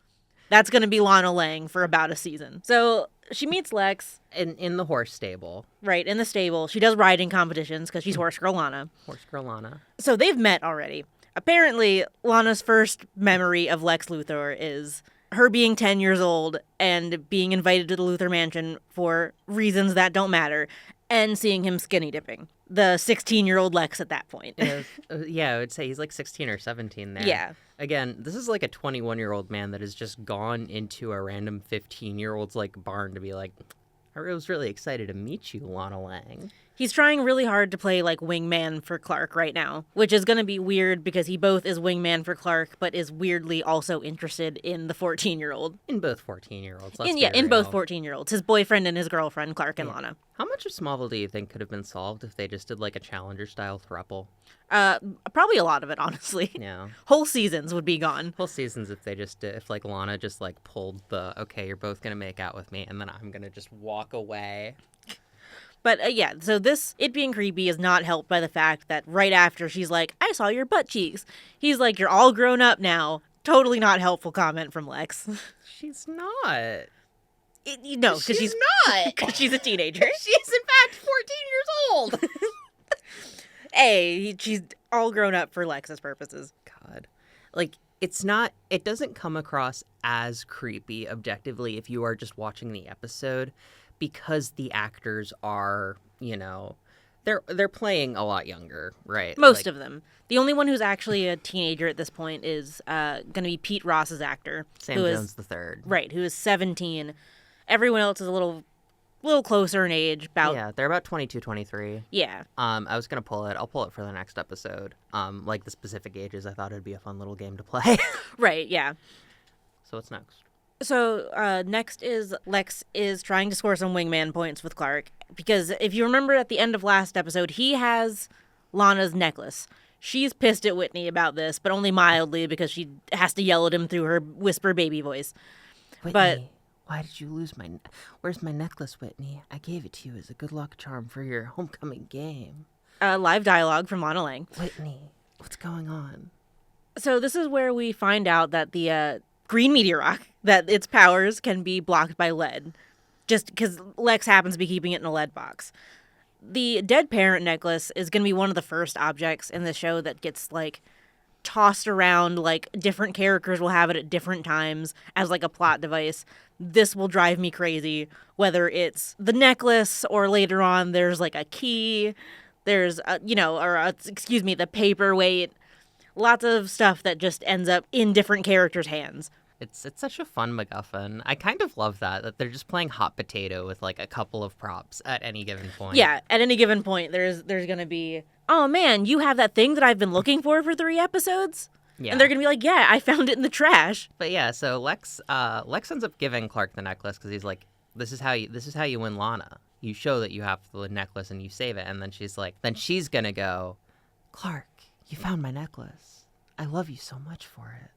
That's going to be Lana Lang for about a season. So she meets Lex. In the horse stable. Right, in the stable. She does riding competitions because she's Horse Girl Lana. Horse Girl Lana. So they've met already. Apparently, Lana's first memory of Lex Luthor is her being 10 years old and being invited to the Luthor Mansion for reasons that don't matter and seeing him skinny dipping. The 16-year-old Lex at that point. Yeah, I would say he's like 16 or 17 there. Yeah. Again, this is like a 21-year-old man that has just gone into a random 15-year-old's like barn to be like, I was really excited to meet you, Lana Lang. He's trying really hard to play like wingman for Clark right now, which is going to be weird because he both is wingman for Clark, but is weirdly also interested in the 14-year-old. In both 14-year-olds. In both 14-year-olds. His boyfriend and his girlfriend, Clark and Lana. How much of Smallville do you think could have been solved if they just did like a Challenger-style throuple? Probably a lot of it, honestly. Yeah. Whole seasons would be gone. Whole seasons if like Lana just like pulled the, okay, you're both going to make out with me and then I'm going to just walk away. But yeah, so it being creepy is not helped by the fact that right after she's like, I saw your butt cheeks. He's like, you're all grown up now. Totally not helpful comment from Lex. She's not. No, because she's not. Because she's a teenager. She's in fact 14 years old. Hey, she's all grown up for Lex's purposes. God. Like, it doesn't come across as creepy objectively if you are just watching the episode, because the actors are, they're playing a lot younger, right? Most of them. The only one who's actually a teenager at this point is going to be Pete Ross's actor. Sam Jones the third. Right, who is 17. Everyone else is a little closer in age. Yeah, they're about 22, 23. Yeah. I was going to pull it. I'll pull it for the next episode. Like the specific ages. I thought it'd be a fun little game to play. Right, yeah. So what's next? So next is Lex is trying to score some wingman points with Clark. Because if you remember at the end of last episode, he has Lana's necklace. She's pissed at Whitney about this, but only mildly because she has to yell at him through her whisper baby voice. Whitney, why did you lose where's my necklace, Whitney? I gave it to you as a good luck charm for your homecoming game. Live dialogue from Lana Lang. Whitney, what's going on? So this is where we find out that the green meteor rock, that its powers can be blocked by lead. Just because Lex happens to be keeping it in a lead box. The dead parent necklace is going to be one of the first objects in the show that gets, like, tossed around. Like, different characters will have it at different times as, like, a plot device. This will drive me crazy, whether it's the necklace or later on there's, like, a key. There's, the paperweight. Lots of stuff that just ends up in different characters' hands. It's such a fun MacGuffin. I kind of love that they're just playing hot potato with like a couple of props at any given point. Yeah, at any given point, there's going to be, oh man, you have that thing that I've been looking for 3 episodes? Yeah. And they're going to be like, yeah, I found it in the trash. But yeah, so Lex ends up giving Clark the necklace because he's like, this is how you win Lana. You show that you have the necklace and you save it. And then she's going to go, Clark, you found my necklace. I love you so much for it.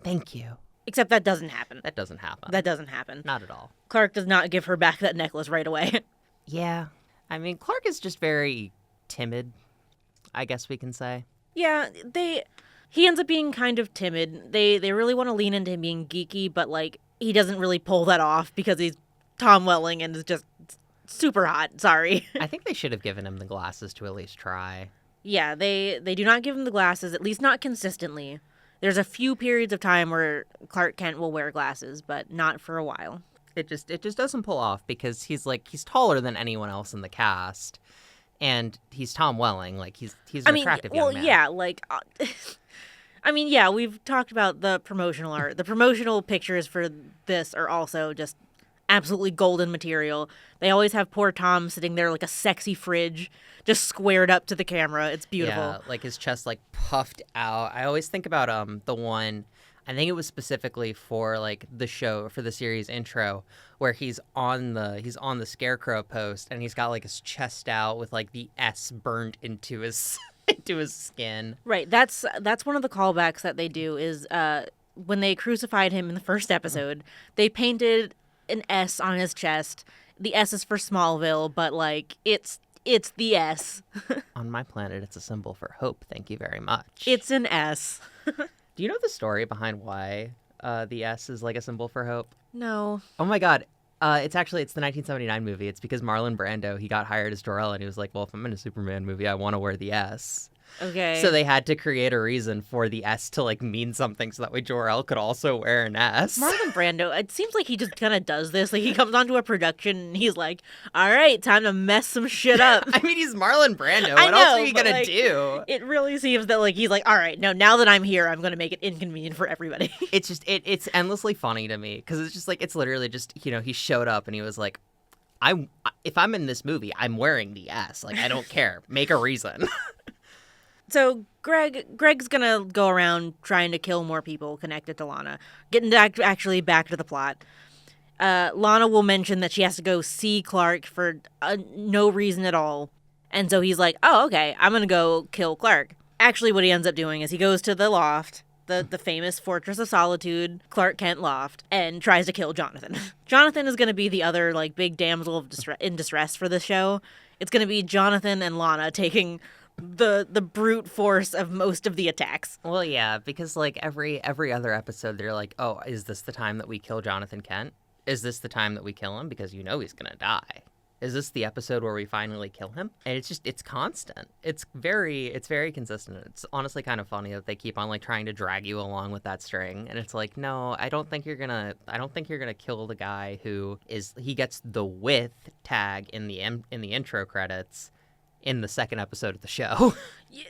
Thank you. Except that doesn't happen. That doesn't happen. Not at all. Clark does not give her back that necklace right away. Yeah. I mean, Clark is just very timid, I guess we can say. Yeah, he ends up being kind of timid. They really want to lean into him being geeky, but, like, he doesn't really pull that off because he's Tom Welling and is just super hot. Sorry. I think they should have given him the glasses to at least try. Yeah, they do not give him the glasses, at least not consistently. There's a few periods of time where Clark Kent will wear glasses, but not for a while. It just doesn't pull off because he's taller than anyone else in the cast, and he's Tom Welling. Like he's an attractive young man. Well, yeah, like we've talked about the promotional art. The promotional pictures for this are also just absolutely golden material. They always have poor Tom sitting there like a sexy fridge, just squared up to the camera. It's beautiful. Yeah, like his chest like puffed out. I always think about the one, I think it was specifically for like the show, for the series intro, where he's on the Scarecrow post and he's got like his chest out with like the S burnt into his into his skin. Right. That's one of the callbacks that they do is when they crucified him in the first episode, they painted an S on his chest. The S is for Smallville, but like it's the S. On my planet, it's a symbol for hope. Thank you very much. It's an S. Do you know the story behind why the S is like a symbol for hope? No. Oh my God. It's the 1979 movie. It's because Marlon Brando, he got hired as Jor-El and he was like, well, if I'm in a Superman movie, I want to wear the S. Okay. So they had to create a reason for the S to like mean something so that way Jor-El could also wear an S. Marlon Brando, it seems like he just kind of does this. Like he comes onto a production and he's like, all right, time to mess some shit up. I mean, he's Marlon Brando. What else are you going to do? It really seems that like he's like, all right, no, now that I'm here, I'm going to make it inconvenient for everybody. It's just, it's endlessly funny to me because it's just like, it's literally just, he showed up and he was like, if I'm in this movie, I'm wearing the S. Like, I don't care. Make a reason. So Greg's gonna go around trying to kill more people connected to Lana. Getting actually back to the plot. Lana will mention that she has to go see Clark for no reason at all. And so he's like, oh, okay, I'm gonna go kill Clark. Actually, what he ends up doing is he goes to the loft, the famous Fortress of Solitude, Clark Kent loft, and tries to kill Jonathan. Jonathan is gonna be the other like big damsel in distress for this show. It's gonna be Jonathan and Lana taking the brute force of most of the attacks. Well, yeah, because like every other episode, they're like, "Oh, is this the time that we kill Jonathan Kent?" Is this the time that we kill him? Because you know he's going to die. Is this the episode where we finally kill him? And it's constant. It's very consistent. It's honestly kind of funny that they keep on like trying to drag you along with that string. And it's like, no, I don't think you're gonna kill the guy he gets the with tag in the intro credits in the second episode of the show.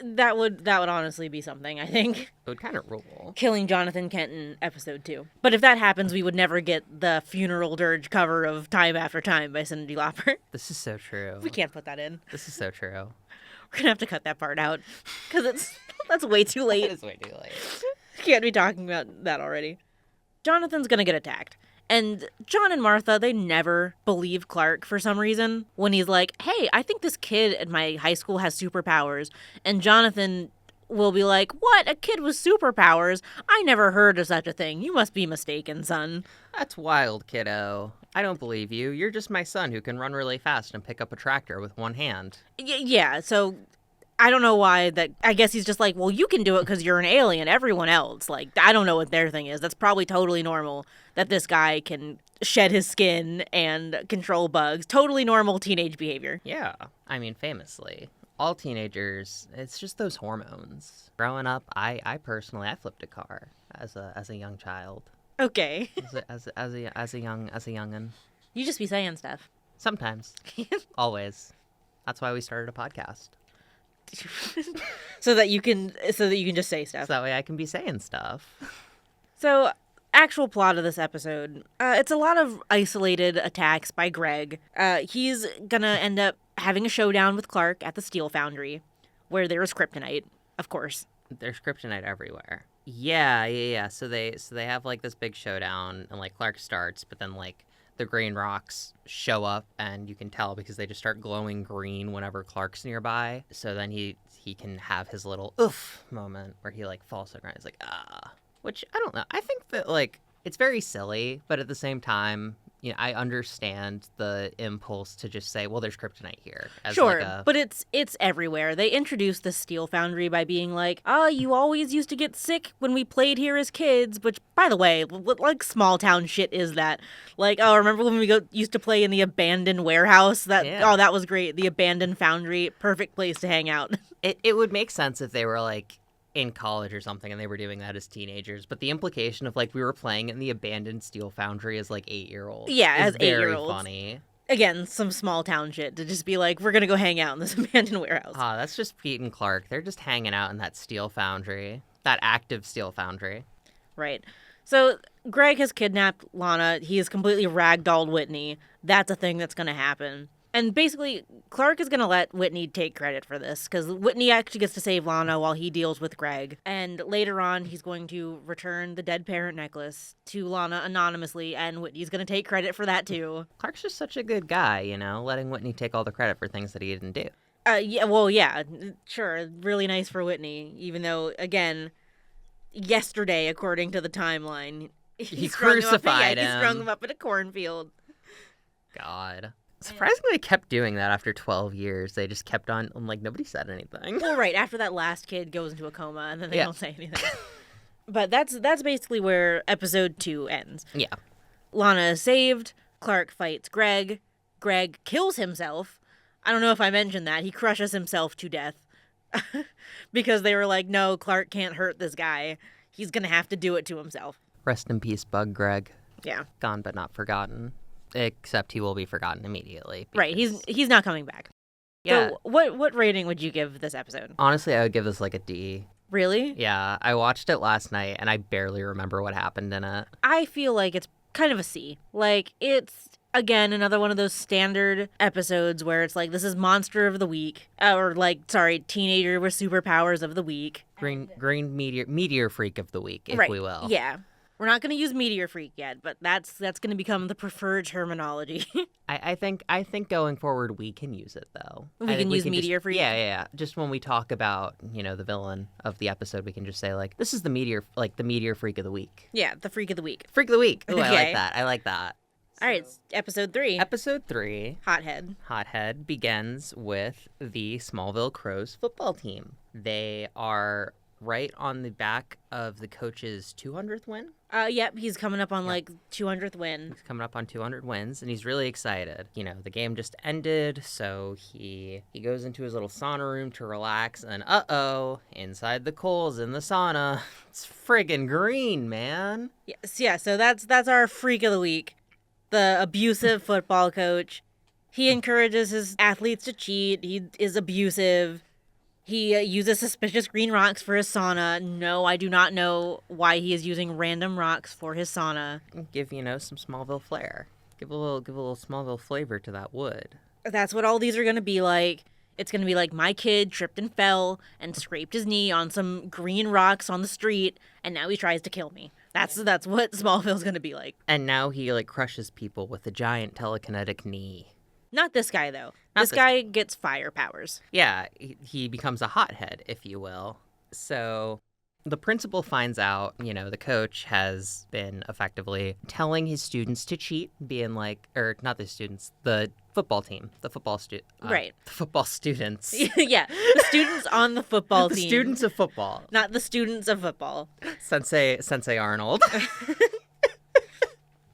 That would honestly be something, I think. It would kind of rule. Killing Jonathan Kent in episode 2. But if that happens, we would never get the funeral dirge cover of Time After Time by Cyndi Lauper. This is so true. We can't put that in. This is so true. We're going to have to cut that part out because that's way too late. It is way too late. Can't be talking about that already. Jonathan's going to get attacked. And John and Martha, they never believe Clark for some reason when he's like, hey, I think this kid at my high school has superpowers. And Jonathan will be like, what? A kid with superpowers? I never heard of such a thing. You must be mistaken, son. That's wild, kiddo. I don't believe you. You're just my son who can run really fast and pick up a tractor with one hand. Yeah, so I don't know why that. I guess he's just like, well, you can do it because you're an alien. Everyone else, like, I don't know what their thing is. That's probably totally normal that this guy can shed his skin and control bugs. Totally normal teenage behavior. Yeah. I mean, famously, all teenagers, it's just those hormones. Growing up, I personally flipped a car as a young child. Okay. As a youngin. You just be saying stuff. Sometimes. Always. That's why we started a podcast. so that you can just say stuff. So that way I can be saying stuff. So, actual plot of this episode, it's a lot of isolated attacks by Greg. He's gonna end up having a showdown with Clark at the steel foundry, where there is kryptonite, of course. There's kryptonite everywhere. Yeah. So they have like this big showdown, and like Clark starts, but then like the green rocks show up, and you can tell because they just start glowing green whenever Clark's nearby. So then he can have his little oof moment where he like falls to the ground. He's like, ah. Which, I don't know. I think that like it's very silly, but at the same time, you know, I understand the impulse to just say, well, there's kryptonite here. Sure, but it's everywhere. They introduced the steel foundry by being like, you always used to get sick when we played here as kids, which, by the way, what like small town shit is that? Like, remember when we used to play in the abandoned warehouse? That was great. The abandoned foundry, perfect place to hang out. It would make sense if they were like in college or something and they were doing that as teenagers, but the implication of like we were playing in the abandoned steel foundry as like 8-year-olds as is very 8-year-olds. Funny. Again, some small town shit to just be like, we're gonna go hang out in this abandoned warehouse. That's just Pete and Clark. They're just hanging out in that steel foundry, that active steel foundry. Right. So Greg has kidnapped Lana. He has completely ragdolled Whitney. That's a thing that's gonna happen. And basically, Clark is going to let Whitney take credit for this, because Whitney actually gets to save Lana while he deals with Greg. And later on, he's going to return the dead parent necklace to Lana anonymously, and Whitney's going to take credit for that, too. Clark's just such a good guy, you know, letting Whitney take all the credit for things that he didn't do. Yeah, sure. Really nice for Whitney, even though, again, yesterday, according to the timeline, he crucified him. He strung him up in a cornfield. God. Surprisingly, they kept doing that after 12 years. They just kept on, like, nobody said anything. Well, right, after that last kid goes into a coma, and then they don't say anything. But that's basically where episode 2 ends. Yeah. Lana is saved. Clark fights Greg. Greg kills himself. I don't know if I mentioned that. He crushes himself to death. Because they were like, no, Clark can't hurt this guy. He's going to have to do it to himself. Rest in peace, Bug Greg. Yeah. Gone but not forgotten. Except he will be forgotten immediately. Right, he's not coming back. Yeah. So what rating would you give this episode? Honestly, I would give this like a D. Really? Yeah, I watched it last night and I barely remember what happened in it. I feel like it's kind of a C. Like, it's, again, another one of those standard episodes where it's like, this is Monster of the Week. Teenager with Superpowers of the Week. Green Meteor Freak of the Week, if we will. Yeah. We're not going to use Meteor Freak yet, but that's going to become the preferred terminology. I think going forward we can use it though. We can use Meteor Freak. Yeah. Just when we talk about, you know, the villain of the episode, we can just say like, this is the Meteor Freak of the Week. Yeah, the Freak of the Week. Freak of the Week. Ooh, Okay. I like that. All right, episode 3. Episode 3. Hothead begins with the Smallville Crows football team. They are right on the back of the coach's 200th win. Yep, he's coming up on like 200th win. He's coming up on 200 wins, and he's really excited. You know, the game just ended, so he goes into his little sauna room to relax, and inside the coals in the sauna, it's friggin' green, man. Yes, yeah. So that's our freak of the week, the abusive football coach. He encourages his athletes to cheat. He is abusive. He uses suspicious green rocks for his sauna. No, I do not know why he is using random rocks for his sauna. Give, some Smallville flair. Give a little Smallville flavor to that wood. That's what all these are going to be like. It's going to be like my kid tripped and fell and scraped his knee on some green rocks on the street, and now he tries to kill me. That's what Smallville's going to be like. And now he crushes people with a giant telekinetic knee. Not this guy, though. This guy gets fire powers. Yeah, he becomes a hothead, if you will. So the principal finds out, the coach has been effectively telling his students to cheat, being like, or not the students, the football team, the football right. The football students. Yeah, the students on the football team. The students of football. Not the students of football. Sensei Arnold.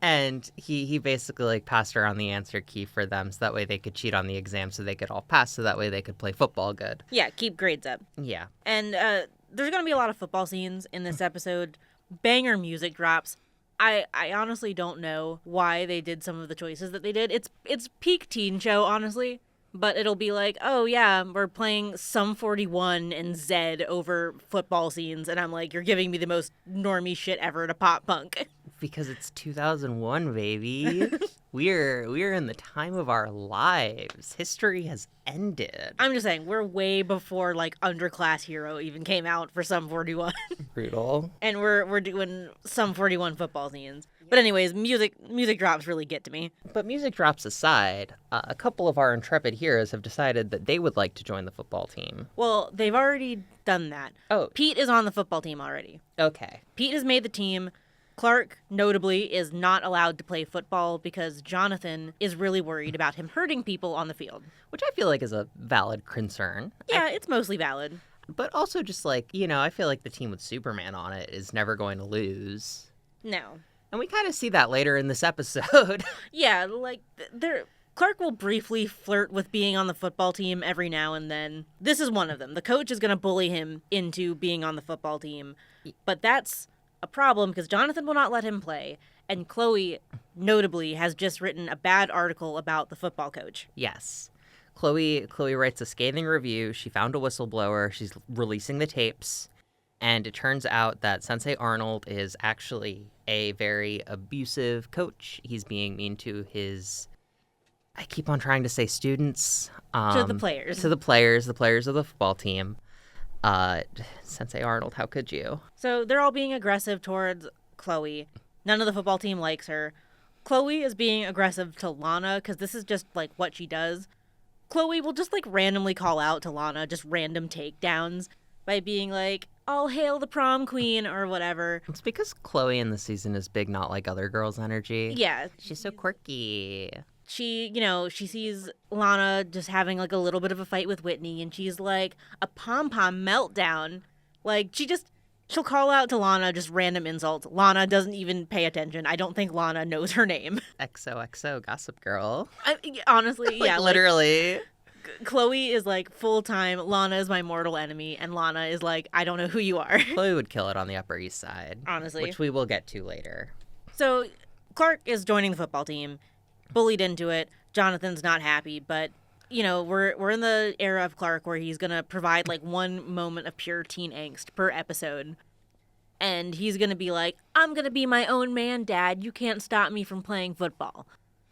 And he basically passed around the answer key for them so that way they could cheat on the exam so they could all pass so that way they could play football good. Yeah, keep grades up. Yeah. And there's going to be a lot of football scenes in this episode. Banger music drops. I honestly don't know why they did some of the choices that they did. It's peak teen show, honestly. But it'll be like, oh yeah, we're playing Sum 41 and Zed over football scenes. And I'm like, you're giving me the most normie shit ever to pop punk. Because it's 2001, baby. We're in the time of our lives. History has ended. I'm just saying, we're way before like Underclass Hero even came out for Sum 41. Brutal. And we're doing Sum 41 football scenes. But anyways, music drops really get to me. But music drops aside, a couple of our intrepid heroes have decided that they would like to join the football team. Well, they've already done that. Oh. Pete is on the football team already. Okay. Pete has made the team. Clark, notably, is not allowed to play football because Jonathan is really worried about him hurting people on the field. Which I feel like is a valid concern. Yeah, it's mostly valid. But also just like, I feel like the team with Superman on it is never going to lose. No. And we kind of see that later in this episode. Yeah, like, Clark will briefly flirt with being on the football team every now and then. This is one of them. The coach is going to bully him into being on the football team. But that's a problem because Jonathan will not let him play. And Chloe, notably, has just written a bad article about the football coach. Yes. Chloe writes a scathing review. She found a whistleblower. She's releasing the tapes. And it turns out that Sensei Arnold is actually a very abusive coach. He's being mean to his, I keep on trying to say students. To the players. To the players of the football team. Sensei Arnold, how could you? So they're all being aggressive towards Chloe. None of the football team likes her. Chloe is being aggressive to Lana because this is just like what she does. Chloe will just like randomly call out to Lana, just random takedowns by being like, all hail the prom queen or whatever. It's because Chloe in the season is big, not like other girls' energy. Yeah. She's so quirky. She sees Lana just having like a little bit of a fight with Whitney and she's like, a pom-pom meltdown. Like, she'll call out to Lana just random insults. Lana doesn't even pay attention. I don't think Lana knows her name. XOXO, Gossip Girl. Honestly, yeah. Literally. Chloe is like full-time, Lana is my mortal enemy, and Lana is like, I don't know who you are. Chloe would kill it on the Upper East Side. Honestly. Which we will get to later. So, Clark is joining the football team, bullied into it. Jonathan's not happy, but, we're in the era of Clark where he's going to provide like one moment of pure teen angst per episode. And he's going to be like, I'm going to be my own man, Dad. You can't stop me from playing football.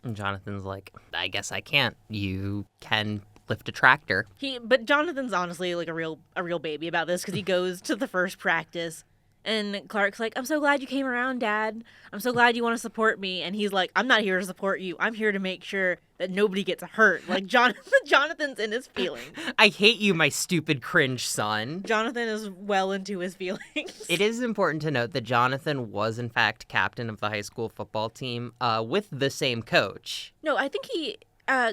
And Jonathan's like, I guess I can't. You can lift a tractor. But Jonathan's honestly like a real baby about this because he goes to the first practice and Clark's like, I'm so glad you came around, Dad. I'm so glad you want to support me. And he's like, I'm not here to support you. I'm here to make sure that nobody gets hurt. Like Jonathan's in his feelings. I hate you, my stupid cringe son. Jonathan is well into his feelings. It is important to note that Jonathan was in fact captain of the high school football team with the same coach. No, I think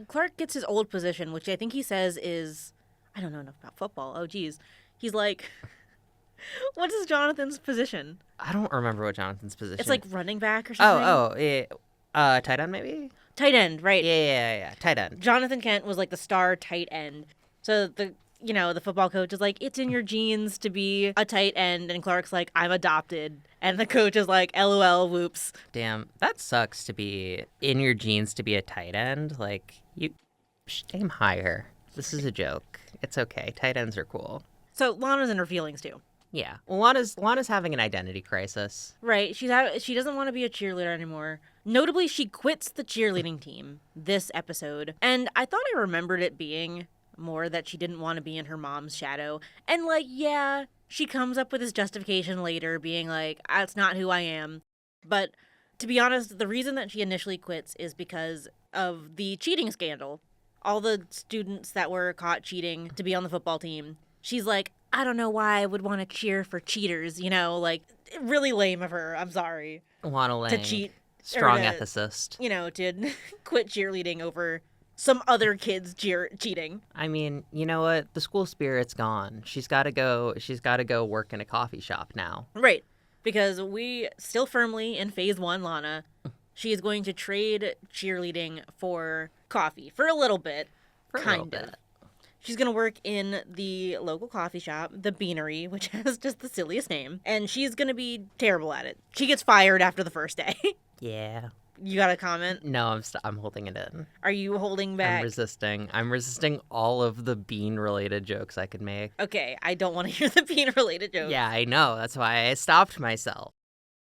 Clark gets his old position, which I think he says is, I don't know enough about football. Oh, geez. He's like, What is Jonathan's position? I don't remember what Jonathan's position. It's like running back or something. Yeah. Tight end maybe? Tight end, right? Yeah. Tight end. Jonathan Kent was like the star tight end. So the football coach is like, it's in your genes to be a tight end, and Clark's like, I'm adopted, and the coach is like, LOL, whoops. Damn, that sucks to be in your genes to be a tight end. Like, you should aim higher. This is a joke. It's okay. Tight ends are cool. So Lana's in her feelings too. Yeah. Well, Lana's having an identity crisis. Right. She doesn't want to be a cheerleader anymore. Notably, she quits the cheerleading team this episode. And I thought I remembered it being more that she didn't want to be in her mom's shadow. And like, yeah, she comes up with this justification later being like, that's not who I am. But to be honest, the reason that she initially quits is because of the cheating scandal. All the students that were caught cheating to be on the football team. She's like, I don't know why I would want to cheer for cheaters, like, really lame of her. I'm sorry. Lana Lang, to cheat. strong to, ethicist. To quit cheerleading over some other kids cheating. I mean, you know what? The school spirit's gone. She's got to go work in a coffee shop now. Right. Because we still firmly in phase 1, Lana. She is going to trade cheerleading for coffee for a little bit. Kind of. She's going to work in the local coffee shop, the Beanery, which has just the silliest name. And she's going to be terrible at it. She gets fired after the first day. Yeah. You got a comment? No, I'm holding it in. Are you holding back? I'm resisting all of the bean-related jokes I could make. Okay, I don't want to hear the bean-related jokes. Yeah, I know. That's why I stopped myself.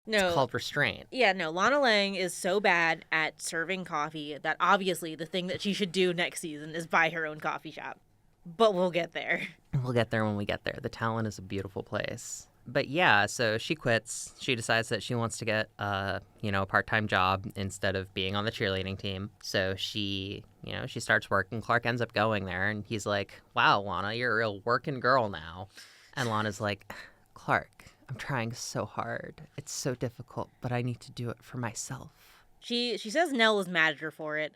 No. It's called restraint. Yeah, no. Lana Lang is so bad at serving coffee that obviously the thing that she should do next season is buy her own coffee shop. But we'll get there. We'll get there when we get there. The Talon is a beautiful place. But yeah, so she quits. She decides that she wants to get a part-time job instead of being on the cheerleading team. So she starts working. Clark ends up going there, and he's like, wow, Lana, you're a real working girl now. And Lana's like, Clark, I'm trying so hard. It's so difficult, but I need to do it for myself. She says Nell is mad at her for it.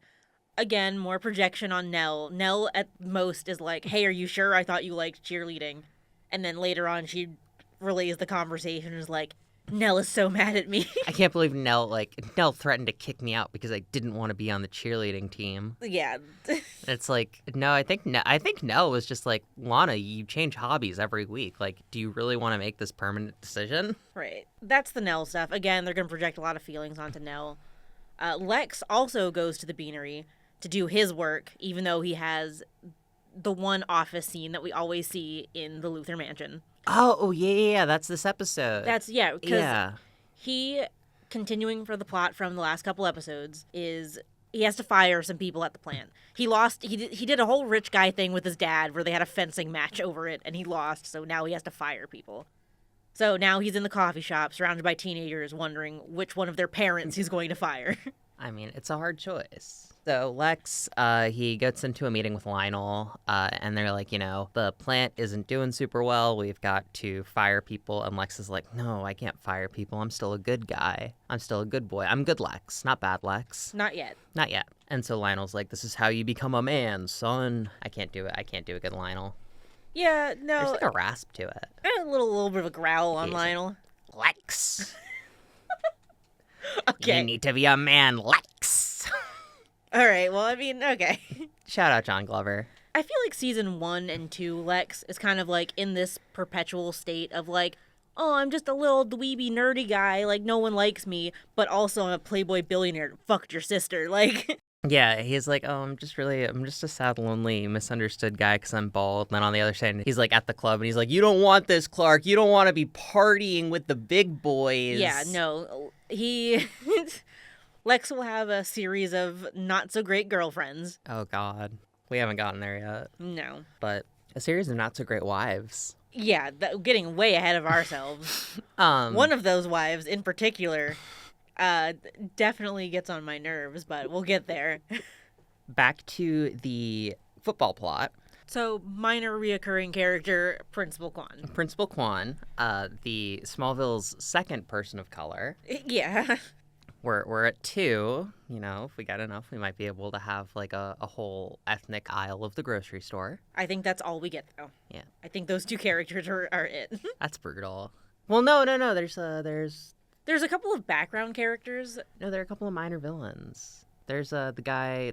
Again, more projection on Nell. Nell at most is like, hey, are you sure? I thought you liked cheerleading. And then later on she relays the conversation and is like, Nell is so mad at me. I can't believe Nell threatened to kick me out because I didn't want to be on the cheerleading team. Yeah. It's like, no, I think Nell was just like, Lana, you change hobbies every week. Like, do you really want to make this permanent decision? Right. That's the Nell stuff. Again, they're going to project a lot of feelings onto Nell. Lex also goes to the Beanery to do his work, even though he has the one office scene that we always see in the Luthor Mansion. Oh, yeah, that's this episode. Because he, continuing for the plot from the last couple episodes, is he has to fire some people at the plant. He did a whole rich guy thing with his dad where they had a fencing match over it, and he lost, so now he has to fire people. So now he's in the coffee shop surrounded by teenagers wondering which one of their parents he's going to fire. I mean, it's a hard choice. So Lex, he gets into a meeting with Lionel, and they're like, the plant isn't doing super well. We've got to fire people. And Lex is like, no, I can't fire people. I'm still a good guy. I'm still a good boy. I'm good Lex, not bad Lex. Not yet. Not yet. And so Lionel's like, this is how you become a man, son. I can't do it. I can't do a good Lionel. Yeah, no. There's like a rasp to it. A little bit of a growl on Lionel. Lex. Okay. You need to be a man, Lex. All right, well, I mean, okay. Shout out John Glover. I feel like season 1 and 2, Lex is kind of like in this perpetual state of like, oh, I'm just a little dweeby nerdy guy, like no one likes me, but also I'm a playboy billionaire, fucked your sister, like. Yeah, he's like, oh, I'm just a sad, lonely, misunderstood guy because I'm bald. And then on the other side, he's like at the club and he's like, you don't want this, Clark. You don't want to be partying with the big boys. Yeah, no, Lex will have a series of not so great girlfriends. Oh, God. We haven't gotten there yet. No. But a series of not so great wives. Yeah, getting way ahead of ourselves. One of those wives in particular definitely gets on my nerves, but we'll get there. Back to the football plot. So, minor reoccurring character, Principal Kwan. Principal Kwan, the Smallville's second person of color. Yeah. We're at 2. You know, if we got enough, we might be able to have like a whole ethnic aisle of the grocery store. I think that's all we get, though. Yeah. I think those 2 characters are it. That's brutal. Well, no. There's There's a couple of background characters. no, there are a couple of minor villains. There's the guy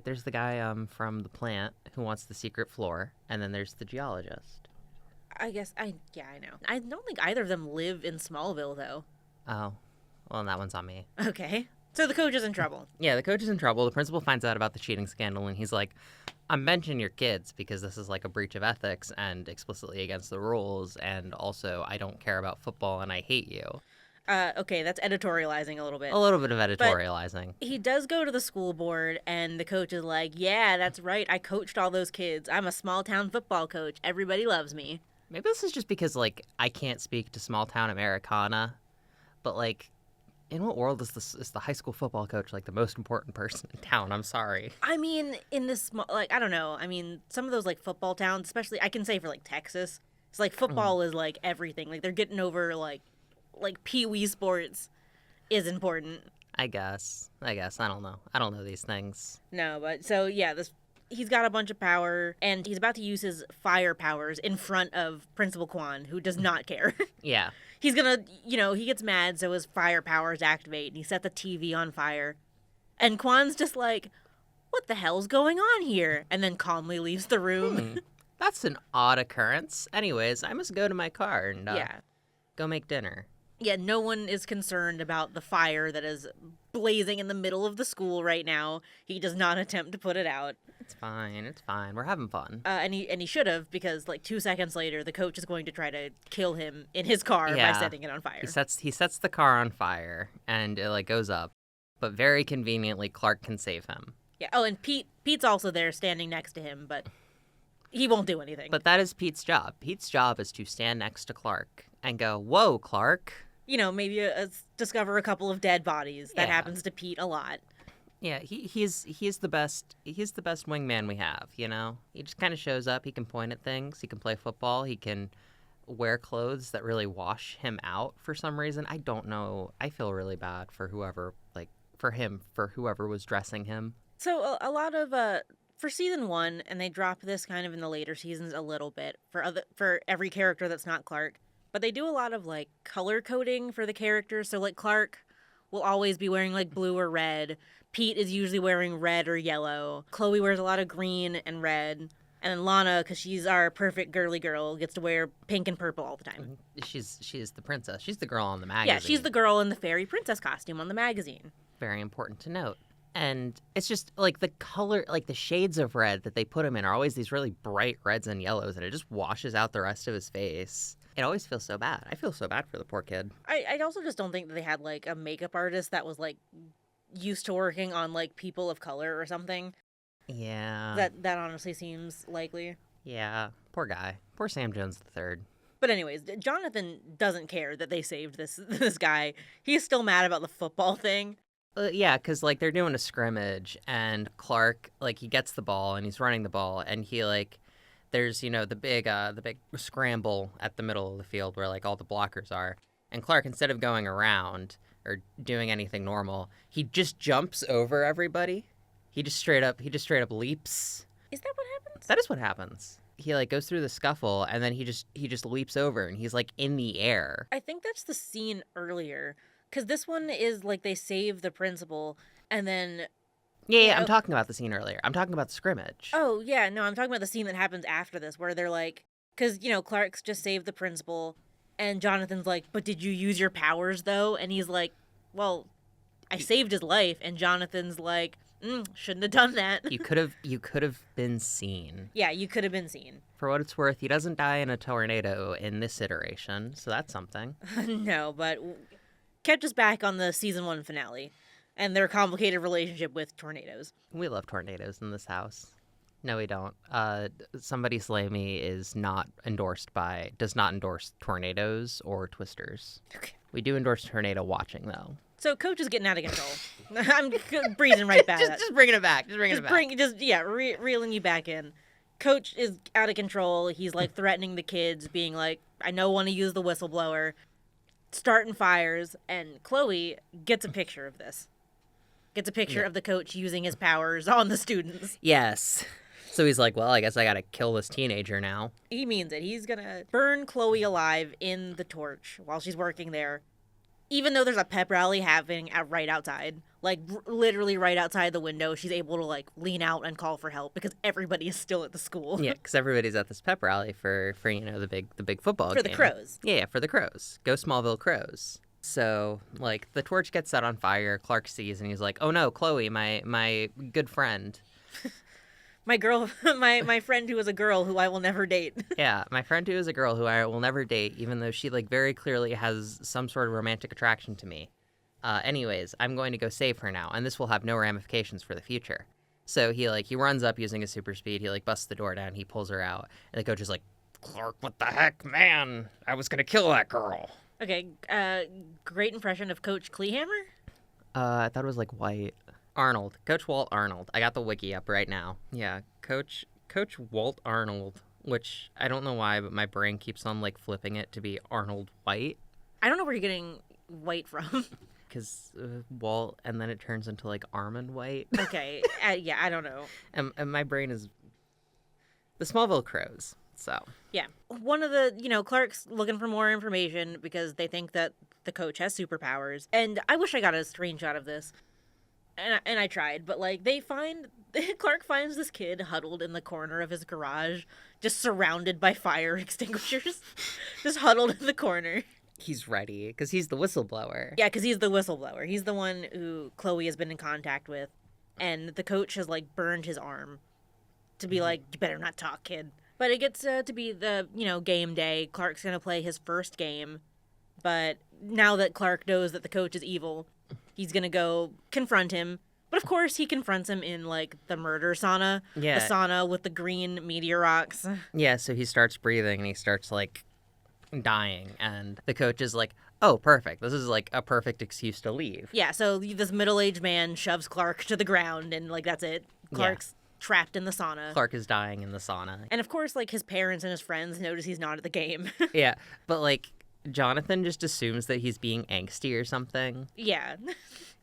from the plant who wants the secret floor, and then there's the geologist. I know. I don't think either of them live in Smallville, though. Oh, well, and that one's on me. Okay. So the coach is in trouble. Yeah, the coach is in trouble. The principal finds out about the cheating scandal, and he's like, I'm benching your kids because this is like a breach of ethics and explicitly against the rules, and also I don't care about football and I hate you. Okay, that's editorializing a little bit. A little bit of editorializing. But he does go to the school board, and the coach is like, yeah, that's right. I coached all those kids. I'm a small-town football coach. Everybody loves me. Maybe this is just because, like, I can't speak to small-town Americana, but, like, in what world is the high school football coach, like, the most important person in town? I'm sorry. I mean, in this small, like, I don't know. I mean, some of those, like, football towns, especially, I can say for, like, Texas, it's like football is, like, everything. Like, they're getting over, like Pee-wee sports is important. I guess. I don't know. I don't know these things. No, but so yeah, he's got a bunch of power, and he's about to use his fire powers in front of Principal Kwan, who does not care. Yeah. He's gonna, he gets mad, so his fire powers activate, and he set the TV on fire. And Kwan's just like, what the hell's going on here? And then calmly leaves the room. That's an odd occurrence. Anyways, I must go to my car and go make dinner. Yeah, no one is concerned about the fire that is blazing in the middle of the school right now. He does not attempt to put it out. It's fine. We're having fun. And he should have, because like 2 seconds later, the coach is going to try to kill him in his car by setting it on fire. He sets the car on fire, and it like goes up. But very conveniently, Clark can save him. Yeah. Oh, and Pete's also there, standing next to him, but he won't do anything. But that is Pete's job. Pete's job is to stand next to Clark and go, "Whoa, Clark." Maybe discover a couple of dead bodies. That happens to Pete a lot. Yeah, he's the best wingman we have, He just kind of shows up, he can point at things, he can play football, he can wear clothes that really wash him out for some reason. I don't know. I feel really bad for whoever was dressing him. So a lot of for season 1, and they drop this kind of in the later seasons a little bit for every character that's not Clark. But they do a lot of, like, color coding for the characters. So, like, Clark will always be wearing, like, blue or red. Pete is usually wearing red or yellow. Chloe wears a lot of green and red. And then Lana, because she's our perfect girly girl, gets to wear pink and purple all the time. She's the princess. She's the girl on the magazine. Yeah, she's the girl in the fairy princess costume on the magazine. Very important to note. And it's just, like, the color, like, the shades of red that they put him in are always these really bright reds and yellows, and it just washes out the rest of his face. It always feels so bad. I feel so bad for the poor kid. I also just don't think that they had, like, a makeup artist that was, like, used to working on, like, people of color or something. Yeah. That honestly seems likely. Yeah. Poor guy. Poor Sam Jones III. But anyways, Jonathan doesn't care that they saved this guy. He's still mad about the football thing. Yeah, because, like, they're doing a scrimmage, and Clark, like, he gets the ball, and he's running the ball, and he, like... There's, the big scramble at the middle of the field where, like, all the blockers are. And Clark, instead of going around or doing anything normal, he just jumps over everybody. He just straight up leaps. Is that what happens? That is what happens. He, like, goes through the scuffle, and then he just leaps over, and he's, like, in the air. I think that's the scene earlier. Because this one is, like, they save the principal, and then... Yeah, I'm talking about the scene earlier. I'm talking about the scrimmage. Oh, yeah, no, I'm talking about the scene that happens after this, where they're like, because, Clark's just saved the principal, and Jonathan's like, but did you use your powers, though? And he's like, well, I saved his life, and Jonathan's like, shouldn't have done that. You could have been seen. Yeah, you could have been seen. For what it's worth, he doesn't die in a tornado in this iteration, so that's something. No, but catch us back on the season 1 finale. And their complicated relationship with tornadoes. We love tornadoes in this house. No, we don't. Somebody Slay Me does not endorse tornadoes or twisters. Okay. We do endorse tornado watching, though. So Coach is getting out of control. I'm breezing right back. just bringing it back. Reeling you back in. Coach is out of control. He's, like, threatening the kids, being like, I know want to use the whistleblower. Starting fires, and Chloe gets a picture of this. Gets a picture Yeah. of the coach using his powers on the students. Yes. So he's like, well, I guess I gotta kill this teenager now. He means it. He's gonna burn Chloe alive in the torch while she's working there. Even though there's a pep rally happening right outside. Like, literally right outside the window, she's able to, like, lean out and call for help because everybody is still at the school. Yeah, because everybody's at this pep rally for the big football For game. the Crows. Yeah, for the Crows. Go Smallville Crows. So, like, the torch gets set on fire. Clark sees, and he's like, oh no, Chloe, my good friend. My girl, my friend who is a girl who I will never date. Yeah, my friend who is a girl who I will never date, even though she, like, very clearly has some sort of romantic attraction to me. Anyways, I'm going to go save her now, and this will have no ramifications for the future. So he runs up using his super speed. He, like, busts the door down. He pulls her out. And the coach is like, Clark, what the heck, man? I was going to kill that girl. Okay, great impression of Coach Kleehammer? I thought it was, like, White. Arnold. Coach Walt Arnold. I got the wiki up right now. Yeah, Coach Walt Arnold, which I don't know why, but my brain keeps on, like, flipping it to be Arnold White. I don't know where you're getting White from. Because Walt, and then it turns into, like, Armand White. Okay, yeah, I don't know. And my brain is the Smallville Crows, so. Yeah. One of the, Clark's looking for more information because they think that the coach has superpowers. And I wish I got a screenshot of this. And I tried, but, like, Clark finds this kid huddled in the corner of his garage, just surrounded by fire extinguishers. Just huddled in the corner. He's ready, because he's the whistleblower. Yeah, because he's the whistleblower. He's the one who Chloe has been in contact with. And the coach has, like, burned his arm to be like, you better not talk, kid. But it gets to be the, game day. Clark's going to play his first game. But now that Clark knows that the coach is evil, he's going to go confront him. But of course, he confronts him in, like, the murder sauna. Yeah. The sauna with the green meteor rocks. Yeah, so he starts breathing, and he starts, like, dying. And the coach is like, oh, perfect. This is, like, a perfect excuse to leave. Yeah, so this middle-aged man shoves Clark to the ground, and, like, that's it. Clark's trapped in the sauna. Clark is dying in the sauna. And, of course, like, his parents and his friends notice he's not at the game. Yeah, but, like, Jonathan just assumes that he's being angsty or something. Yeah.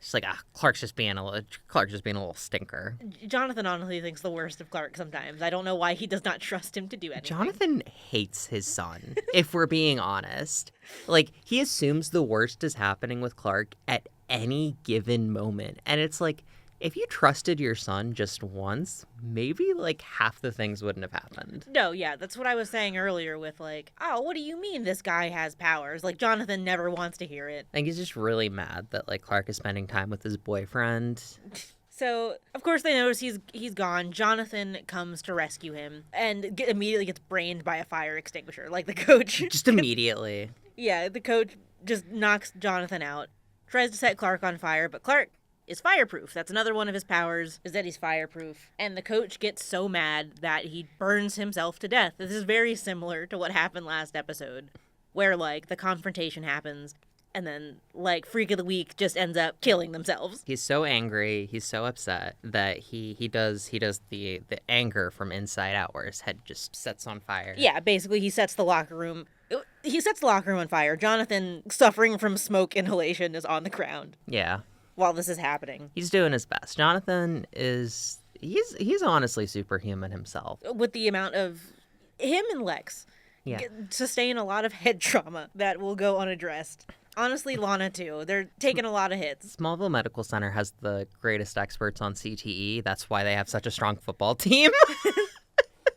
It's like, Clark's just being a little stinker. Jonathan honestly thinks the worst of Clark sometimes. I don't know why he does not trust him to do anything. Jonathan hates his son, if we're being honest. Like, he assumes the worst is happening with Clark at any given moment. And it's like, if you trusted your son just once, maybe, like, half the things wouldn't have happened. No, yeah, that's what I was saying earlier with, like, oh, what do you mean this guy has powers? Like, Jonathan never wants to hear it. I think he's just really mad that, like, Clark is spending time with his boyfriend. So, of course, they notice he's gone. Jonathan comes to rescue him and immediately gets brained by a fire extinguisher. Like, the coach... Just immediately. Yeah, the coach just knocks Jonathan out, tries to set Clark on fire, but Clark is fireproof. That's another one of his powers, is that he's fireproof. And the coach gets so mad that he burns himself to death. This is very similar to what happened last episode, where, like, the confrontation happens, and then, like, Freak of the Week just ends up killing themselves. He's so angry, he's so upset that he does the anger from inside out, where his head just sets on fire. Yeah, basically he sets the locker room on fire. Jonathan, suffering from smoke inhalation, is on the ground. Yeah. While this is happening. He's doing his best. Jonathan is... He's honestly superhuman himself. With the amount of... Him and Lex sustain a lot of head trauma that will go unaddressed. Honestly, Lana, too. They're taking a lot of hits. Smallville Medical Center has the greatest experts on CTE. That's why they have such a strong football team.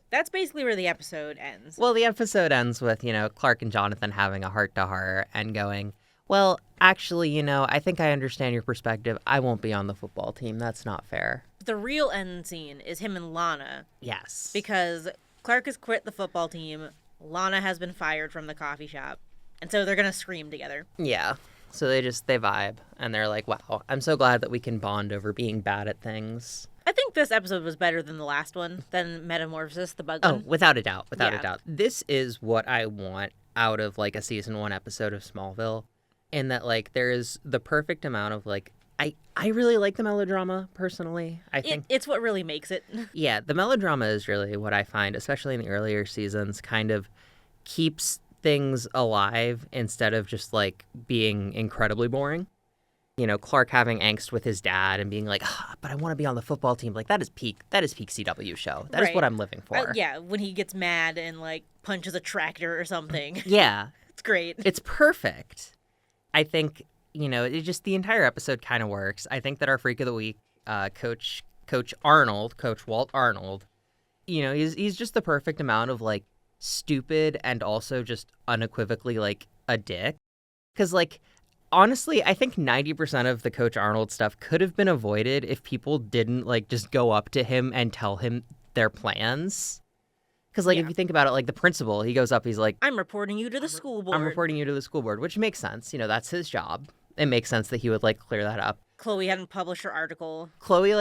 That's basically where the episode ends. Well, the episode ends with, Clark and Jonathan having a heart-to-heart and going... Well, actually, I think I understand your perspective. I won't be on the football team. That's not fair. The real end scene is him and Lana. Yes. Because Clark has quit the football team. Lana has been fired from the coffee shop. And so they're going to scream together. Yeah. So they vibe. And they're like, wow, I'm so glad that we can bond over being bad at things. I think this episode was better than the last one, than Metamorphosis, the bug one. one. Oh, without a doubt. Without a doubt. This is what I want out of, like, a season 1 episode of Smallville. In that, like, there is the perfect amount of, like, I really like the melodrama, personally. I think it's what really makes it. Yeah, the melodrama is really what I find, especially in the earlier seasons, kind of keeps things alive instead of just, like, being incredibly boring. Clark having angst with his dad and being like, but I want to be on the football team. Like, that is peak CW show. That is what I'm living for. Yeah, when he gets mad and, like, punches a tractor or something. Yeah. It's great. It's perfect. I think, it just, the entire episode kind of works. I think that our Freak of the Week, Coach Walt Arnold, he's just the perfect amount of, like, stupid and also just unequivocally, like, a dick. Because, like, honestly, I think 90% of the Coach Arnold stuff could have been avoided if people didn't, like, just go up to him and tell him their plans. Because, like, if you think about it, like, the principal, he goes up, he's like, I'm reporting you to the school board. I'm reporting you to the school board, which makes sense. That's his job. It makes sense that he would, like, clear that up. Chloe hadn't published her article. Chloe,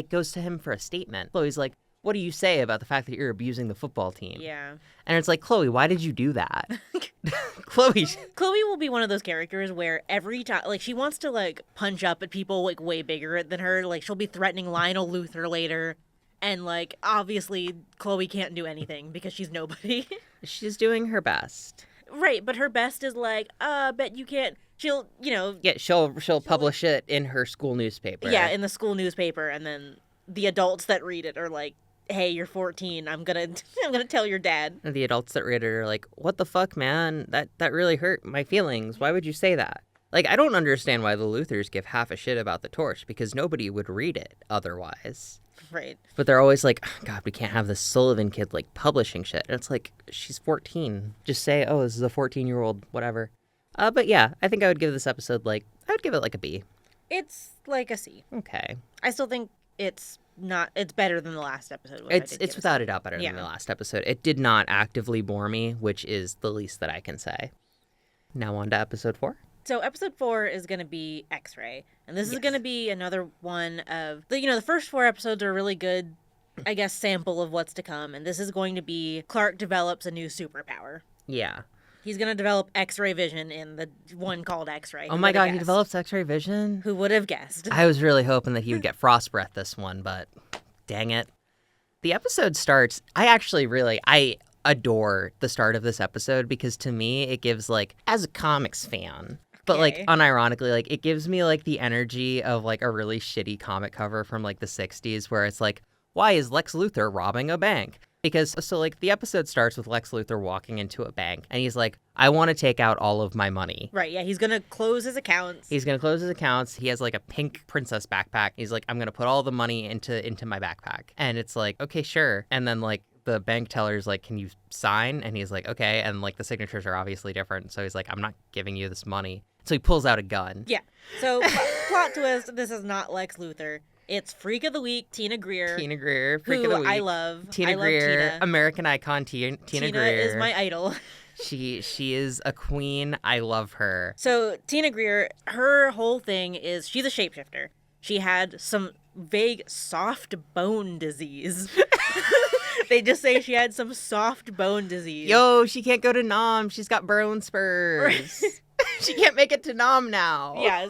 goes to him for a statement. Chloe's like, what do you say about the fact that you're abusing the football team? Yeah. And it's like, Chloe, why did you do that? Chloe will be one of those characters where every time, like, she wants to, like, punch up at people, like, way bigger than her. Like, she'll be threatening Lionel Luthor later. And, like, obviously, Chloe can't do anything because she's nobody. She's doing her best. Right, but her best is like, bet you can't. She'll, Yeah, she'll publish it in her school newspaper. Yeah, in the school newspaper, and then the adults that read it are like, hey, you're 14, I'm gonna tell your dad. And the adults that read it are like, what the fuck, man? That really hurt my feelings. Why would you say that? Like, I don't understand why the Luthors give half a shit about the torch, because nobody would read it otherwise. Right. But they're always like, oh, God, we can't have this Sullivan kid, like, publishing shit. And it's like, she's 14. Just say, oh, this is a 14-year-old, whatever. But yeah, I think I would give this episode, like, I would give it, like, a B. It's like a C. Okay. I still think it's better than the last episode. It's without a doubt better than the last episode. It did not actively bore me, which is the least that I can say. Now on to episode 4. So episode 4 is going to be X-Ray. And this is going to be another one of, the first 4 episodes are a really good, I guess, sample of what's to come. And this is going to be Clark develops a new superpower. Yeah. He's going to develop X-ray vision in the one called X-Ray. Oh my God, he develops X-ray vision? Who would have guessed? I was really hoping that he would get frost breath this one, but dang it. The episode starts, I adore the start of this episode because to me it gives, like, as a comics fan, but, like, unironically, like, it gives me, like, the energy of, like, a really shitty comic cover from, like, the 60s where it's like, why is Lex Luthor robbing a bank? Because, so, like, the episode starts with Lex Luthor walking into a bank, and he's like, I want to take out all of my money. Right, yeah, he's going to close his accounts. He has, like, a pink princess backpack. He's like, I'm going to put all the money into my backpack. And it's like, okay, sure. And then, like, the bank teller's like, can you sign? And he's like, okay. And, like, the signatures are obviously different. So he's like, I'm not giving you this money. So he pulls out a gun. Yeah. So, plot twist, this is not Lex Luthor. It's Freak of the Week, Tina Greer. Freak of the Week. I love. Tina Greer, American icon Tina Greer. Tina is my idol. She is a queen. I love her. So, Tina Greer, her whole thing is she's a shapeshifter. She had some vague soft bone disease. They just say she had some soft bone disease. Yo, she can't go to Nam. She's got bone spurs. She can't make it to Nam now. Yeah,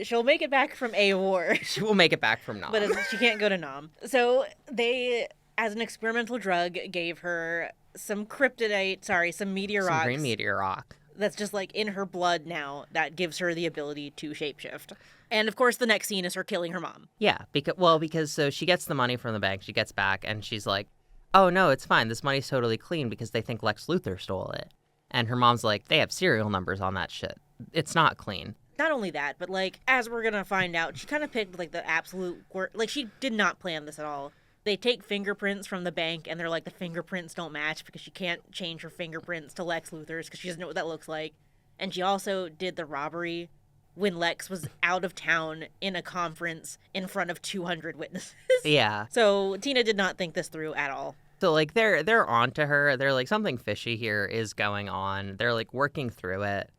she'll make it back from a war. She will make it back from Nam. But she can't go to Nam. So they, as an experimental drug, gave her some some meteor rocks. Some green meteor rock. That's just, like, in her blood now that gives her the ability to shapeshift. And, of course, the next scene is her killing her mom. Yeah, because so she gets the money from the bank, she gets back, and she's like, oh, no, it's fine. This money's totally clean because they think Lex Luthor stole it. And her mom's like, they have serial numbers on that shit. It's not clean. Not only that, but, like, as we're going to find out, she kind of picked, like, the absolute worst. Like, she did not plan this at all. They take fingerprints from the bank, and they're like, the fingerprints don't match because she can't change her fingerprints to Lex Luthor's because she doesn't know what that looks like. And she also did the robbery when Lex was out of town in a conference in front of 200 witnesses. Yeah. So Tina did not think this through at all. So, like, they're on to her. They're like, something fishy here is going on. They're, like, working through it.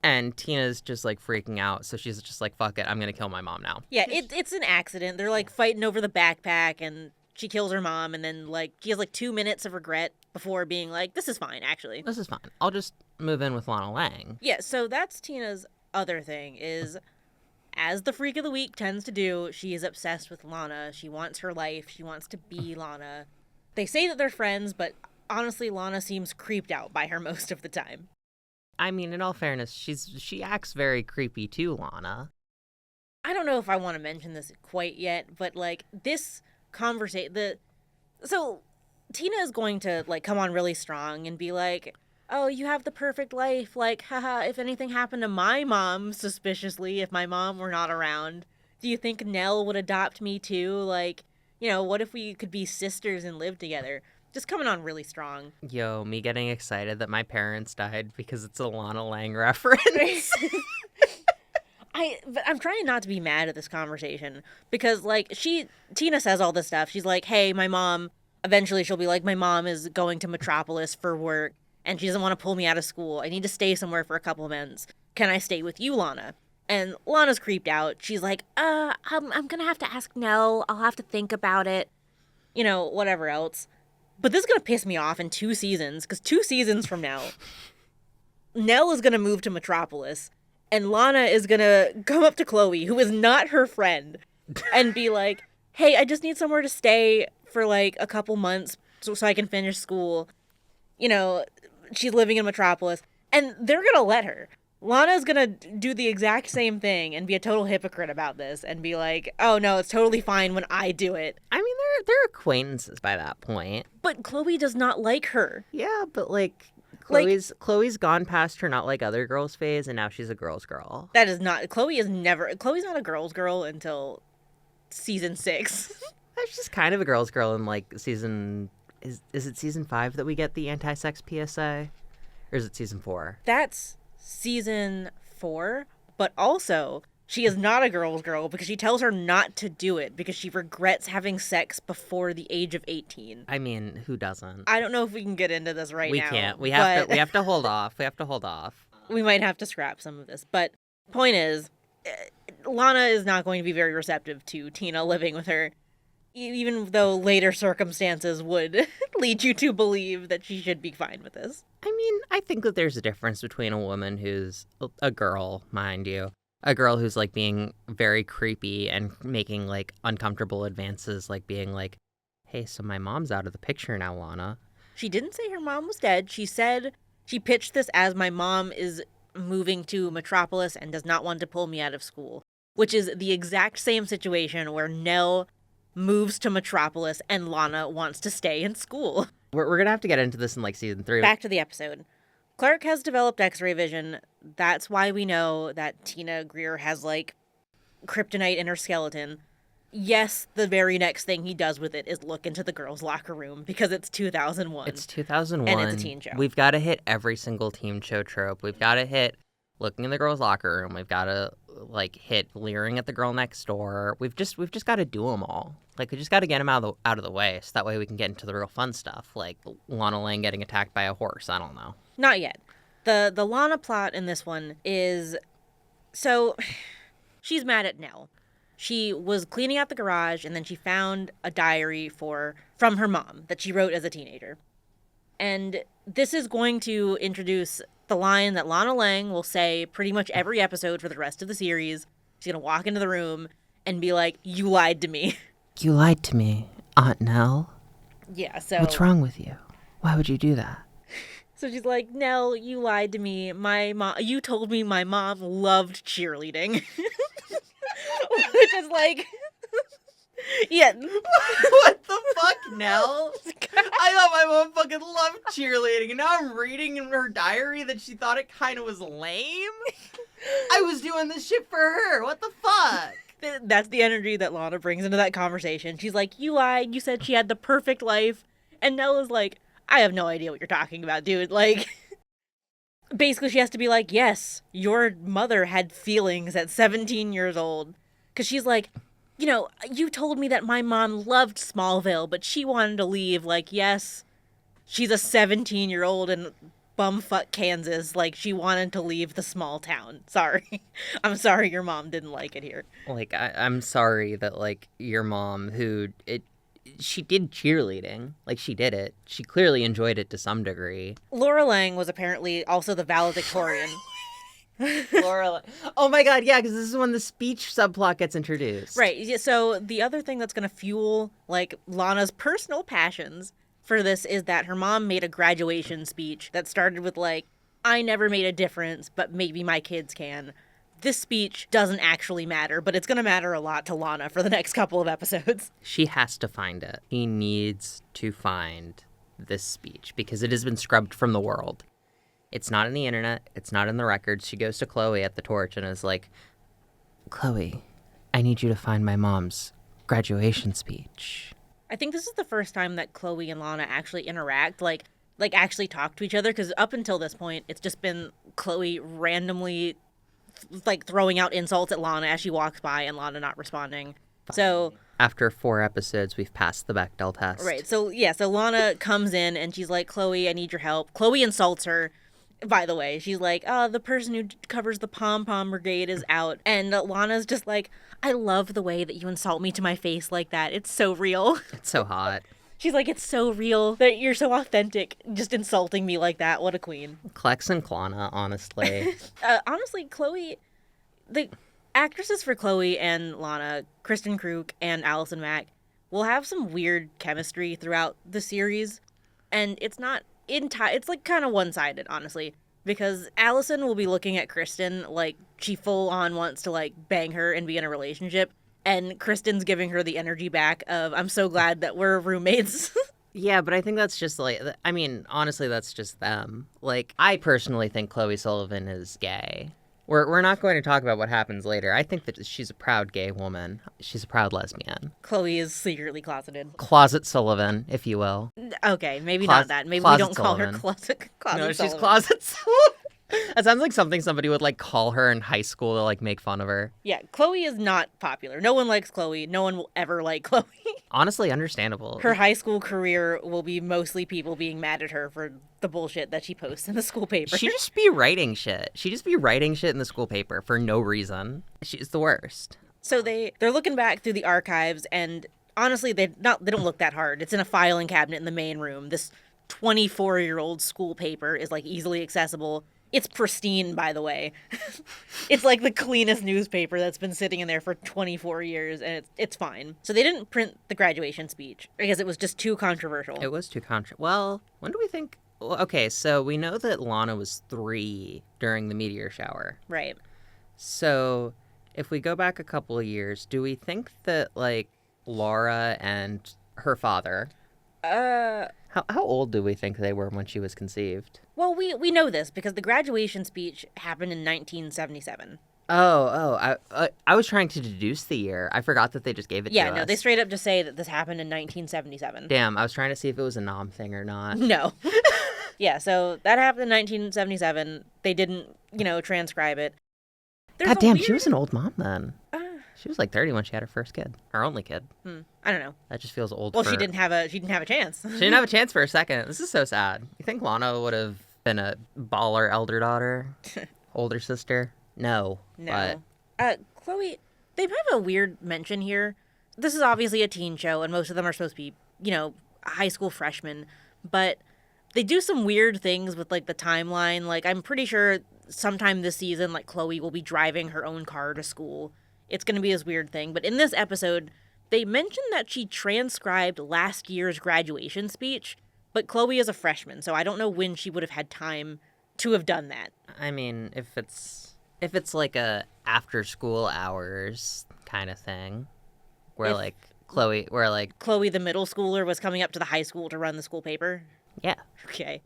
And Tina's just, like, freaking out. So she's just like, fuck it, I'm going to kill my mom now. Yeah, it's an accident. They're, like, fighting over the backpack, and she kills her mom. And then, like, she has, like, 2 minutes of regret before being like, this is fine, actually. This is fine. I'll just move in with Lana Lang. Yeah, so that's Tina's other thing is, as the Freak of the Week tends to do, she is obsessed with Lana. She wants her life. She wants to be Lana. They say that they're friends, but honestly, Lana seems creeped out by her most of the time. I mean, in all fairness, she acts very creepy too, Lana. I don't know if I want to mention this quite yet, but like this conversation, so Tina is going to like come on really strong and be like, "Oh, you have the perfect life. Like, haha, if anything happened to my mom, suspiciously, if my mom were not around, do you think Nell would adopt me too? Like, what if we could be sisters and live together?" Just coming on really strong. Yo, me getting excited that my parents died because it's a Lana Lang reference. But I'm trying not to be mad at this conversation because, like, Tina says all this stuff. She's like, hey, my mom, eventually she'll be like, my mom is going to Metropolis for work and she doesn't want to pull me out of school. I need to stay somewhere for a couple of months. Can I stay with you, Lana? And Lana's creeped out. She's like, I'm going to have to ask Nell. I'll have to think about it. Whatever else. But this is going to piss me off in 2 seasons because 2 seasons from now, Nell is going to move to Metropolis. And Lana is going to come up to Chloe, who is not her friend, and be like, hey, I just need somewhere to stay for like a couple months so I can finish school. She's living in Metropolis. And they're going to let her. Lana's going to do the exact same thing and be a total hypocrite about this and be like, oh, no, it's totally fine when I do it. I mean, they're acquaintances by that point. But Chloe does not like her. Yeah, but like... Chloe's gone past her not like other girls phase, and now she's a girl's girl. That is not... Chloe's not a girl's girl until season 6. She's kind of a girl's girl in like season... Is it season 5 that we get the anti-sex PSA? Or is it season 4? That's season 4, but also... She is not a girl's girl because she tells her not to do it because she regrets having sex before the age of 18. I mean, who doesn't? I don't know if we can get into this right now. We can't. We have to hold off. We have to hold off. We might have to scrap some of this. But point is, Lana is not going to be very receptive to Tina living with her, even though later circumstances would lead you to believe that she should be fine with this. I mean, I think that there's a difference between a woman who's a girl, mind you. A girl who's, like, being very creepy and making, like, uncomfortable advances, like, being like, hey, so my mom's out of the picture now, Lana. She didn't say her mom was dead. She said she pitched this as my mom is moving to Metropolis and does not want to pull me out of school, which is the exact same situation where Nell moves to Metropolis and Lana wants to stay in school. We're going to have to get into this in, like, season 3. Back to the episode. Clark has developed X-ray vision. That's why we know that Tina Greer has, like, kryptonite in her skeleton. Yes, the very next thing he does with it is look into the girls' locker room because it's 2001. It's 2001. And it's a teen show. We've got to hit every single teen show trope. We've got to hit looking in the girls' locker room. We've got to, like, hit leering at the girl next door. We've just got to do them all. Like, we just got to get them out of the way so that way we can get into the real fun stuff, like Lana Lang getting attacked by a horse. I don't know. Not yet. The Lana plot in this one is... So, she's mad at Nell. She was cleaning out the garage, and then she found a diary from her mom that she wrote as a teenager. And this is going to introduce the line that Lana Lang will say pretty much every episode for the rest of the series. She's going to walk into the room and be like, you lied to me. You lied to me, Aunt Nell. Yeah, so... What's wrong with you? Why would you do that? So she's like, Nell, you lied to me. You told me my mom loved cheerleading. Which is like... Yeah. What the fuck, Nell? I thought my mom fucking loved cheerleading, and now I'm reading in her diary that she thought it kind of was lame? I was doing this shit for her. What the fuck? That's the energy that Lana brings into that conversation. She's like, you lied. You said she had the perfect life. And Nell is like, I have no idea what you're talking about, dude. Like, basically she has to be like, yes, your mother had feelings at 17 years old. Because she's like, you told me that my mom loved Smallville, but she wanted to leave. Like, yes, she's a 17-year-old in bumfuck Kansas. Like, she wanted to leave the small town. Sorry. I'm sorry your mom didn't like it here. Like, I'm sorry that, like, your mom, she did cheerleading. Like, she did it. She clearly enjoyed it to some degree. Laura Lang was apparently also the valedictorian. Laura, oh my god, yeah, because this is when the speech subplot gets introduced. Right, so the other thing that's going to fuel, like, Lana's personal passions for this is that her mom made a graduation speech that started with, like, I never made a difference, but maybe my kids can. This speech doesn't actually matter, but it's going to matter a lot to Lana for the next couple of episodes. She has to find it. He needs to find this speech because it has been scrubbed from the world. It's not in the internet. It's not in the records. She goes to Chloe at the torch and is like, Chloe, I need you to find my mom's graduation speech. I think this is the first time that Chloe and Lana actually interact, like actually talk to each other, because up until this point, it's just been Chloe randomly throwing out insults at Lana as she walks by and Lana not responding. So after 4 episodes, we've passed the Bechdel test. Right. So Lana comes in and she's like, Chloe, I need your help. Chloe insults her. By the way, she's like, the person who covers the pom-pom brigade is out. And Lana's just like, I love the way that you insult me to my face like that. It's so real. It's so hot. She's like, it's so real that you're so authentic, just insulting me like that. What a queen. Klex and Klana, honestly. Honestly, Chloe, the actresses for Chloe and Lana, Kristen Kruk and Allison Mack, will have some weird chemistry throughout the series. And it's not it's like kind of one-sided, honestly. Because Allison will be looking at Kristen like she full on wants to like bang her and be in a relationship. And Kristen's giving her the energy back of, I'm so glad that we're roommates. Yeah, but I think that's just like, I mean, honestly, that's just them. Like, I personally think Chloe Sullivan is gay. We're not going to talk about what happens later. I think that she's a proud gay woman. She's a proud lesbian. Chloe is secretly closeted. Closet Sullivan, if you will. Okay, maybe not that. Maybe we don't call her closet No, Sullivan. she's Closet Sullivan. That sounds like something somebody would like call her in high school to like make fun of her. Yeah, Chloe is not popular. No one likes Chloe. No one will ever like Chloe. Honestly, understandable. Her high school career will be mostly people being mad at her for the bullshit that she posts in the school paper. She just be writing shit. She just be writing shit in the school paper for no reason. She's the worst. So they're looking back through the archives, and honestly, they don't look that hard. It's in a filing cabinet in the main room. This 24-year-old school paper is like easily accessible. It's pristine, by the way. It's like the cleanest newspaper that's been sitting in there for 24 years, and it's fine. So they didn't print the graduation speech because it was just too controversial. It was too controversial. Well, when do we think... Well, okay, so we know that Lana was 3 during the meteor shower. Right. So if we go back a couple of years, do we think that, like, Laura and her father... How old do we think they were when she was conceived? Well, we know this because the graduation speech happened in 1977. I was trying to deduce the year. I forgot that they just gave it to us. Yeah, no, they straight up just say that this happened in 1977. Damn, I was trying to see if it was a nom thing or not. No. Yeah, so that happened in 1977. They didn't, transcribe it. God damn, she was an old mom then. She was like 30 when she had her first kid. Her only kid. I don't know. That just feels old. Well, she didn't have a chance. She didn't have a chance for a second. This is so sad. You think Lana would have been a baller elder daughter? Older sister? No. Chloe, they have a weird mention here. This is obviously a teen show, and most of them are supposed to be, high school freshmen. But they do some weird things with, like, the timeline. Like, I'm pretty sure sometime this season, like, Chloe will be driving her own car to school. It's going to be this weird thing. But in this episode, they mentioned that she transcribed last year's graduation speech, but Chloe is a freshman, so I don't know when she would have had time to have done that. I mean, if it's like a after school hours kind of thing, where Chloe the middle schooler was coming up to the high school to run the school paper? Yeah. Okay.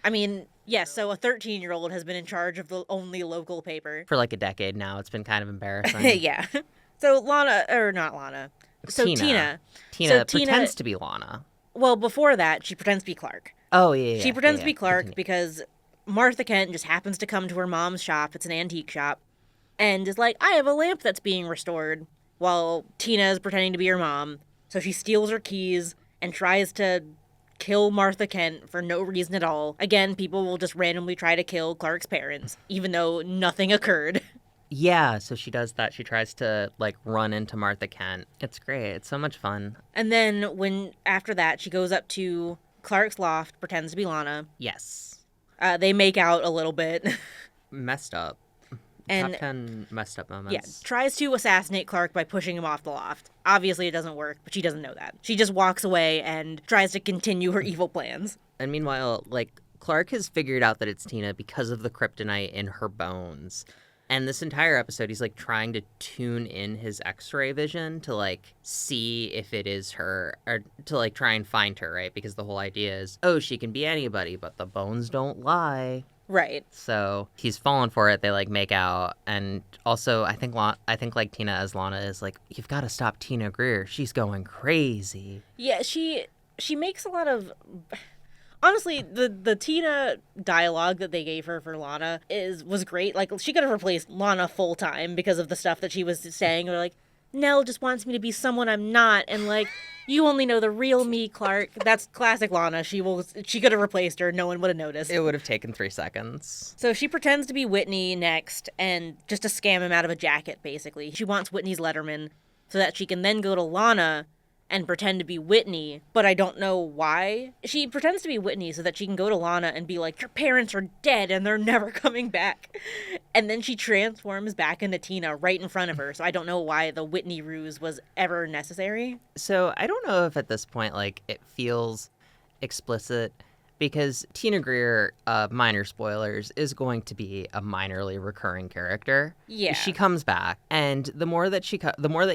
I mean, yes, so a 13-year-old has been in charge of the only local paper. For like a decade now. It's been kind of embarrassing. Yeah. So not Lana. So Tina. Tina pretends to be Lana. Well, before that, she pretends to be Clark. Oh, yeah. She pretends to be Clark because Martha Kent just happens to come to her mom's shop. It's an antique shop. And is like, I have a lamp that's being restored. While Tina is pretending to be her mom. So she steals her keys and tries to kill Martha Kent for no reason at all. Again, people will just randomly try to kill Clark's parents, even though nothing occurred. Yeah, so she does that. She tries to, run into Martha Kent. It's great. It's so much fun. And then after that, she goes up to Clark's loft, pretends to be Lana. Yes. They make out a little bit. Messed up. And, Top 10 messed up moments. Yeah, tries to assassinate Clark by pushing him off the loft. Obviously, it doesn't work, but she doesn't know that. She just walks away and tries to continue her evil plans. And meanwhile, Clark has figured out that it's Tina because of the kryptonite in her bones. And this entire episode, he's, like, trying to tune in his x-ray vision to, like, see if it is her, or to, like, try and find her, right? Because the whole idea is, oh, she can be anybody, but the bones don't lie. Right. So he's fallen for it. They, like, make out. And also, I think like, Tina as Lana is like, you've got to stop Tina Greer. She's going crazy. Yeah, she makes a lot of... Honestly, the Tina dialogue that they gave her for Lana was great. Like, she could have replaced Lana full time because of the stuff that she was saying. Or like, Nell just wants me to be someone I'm not, and like, you only know the real me, Clark. That's classic Lana. She could have replaced her. No one would have noticed. It would have taken 3 seconds. So she pretends to be Whitney next, and just to scam him out of a jacket, basically. She wants Whitney's Letterman so that she can then go to Lana and pretend to be Whitney, but I don't know why. She pretends to be Whitney so that she can go to Lana and be like, your parents are dead and they're never coming back. And then she transforms back into Tina right in front of her, so I don't know why the Whitney ruse was ever necessary. So I don't know if at this point, like, it feels explicit, because Tina Greer, minor spoilers, is going to be a minorly recurring character. Yeah. She comes back, and the more that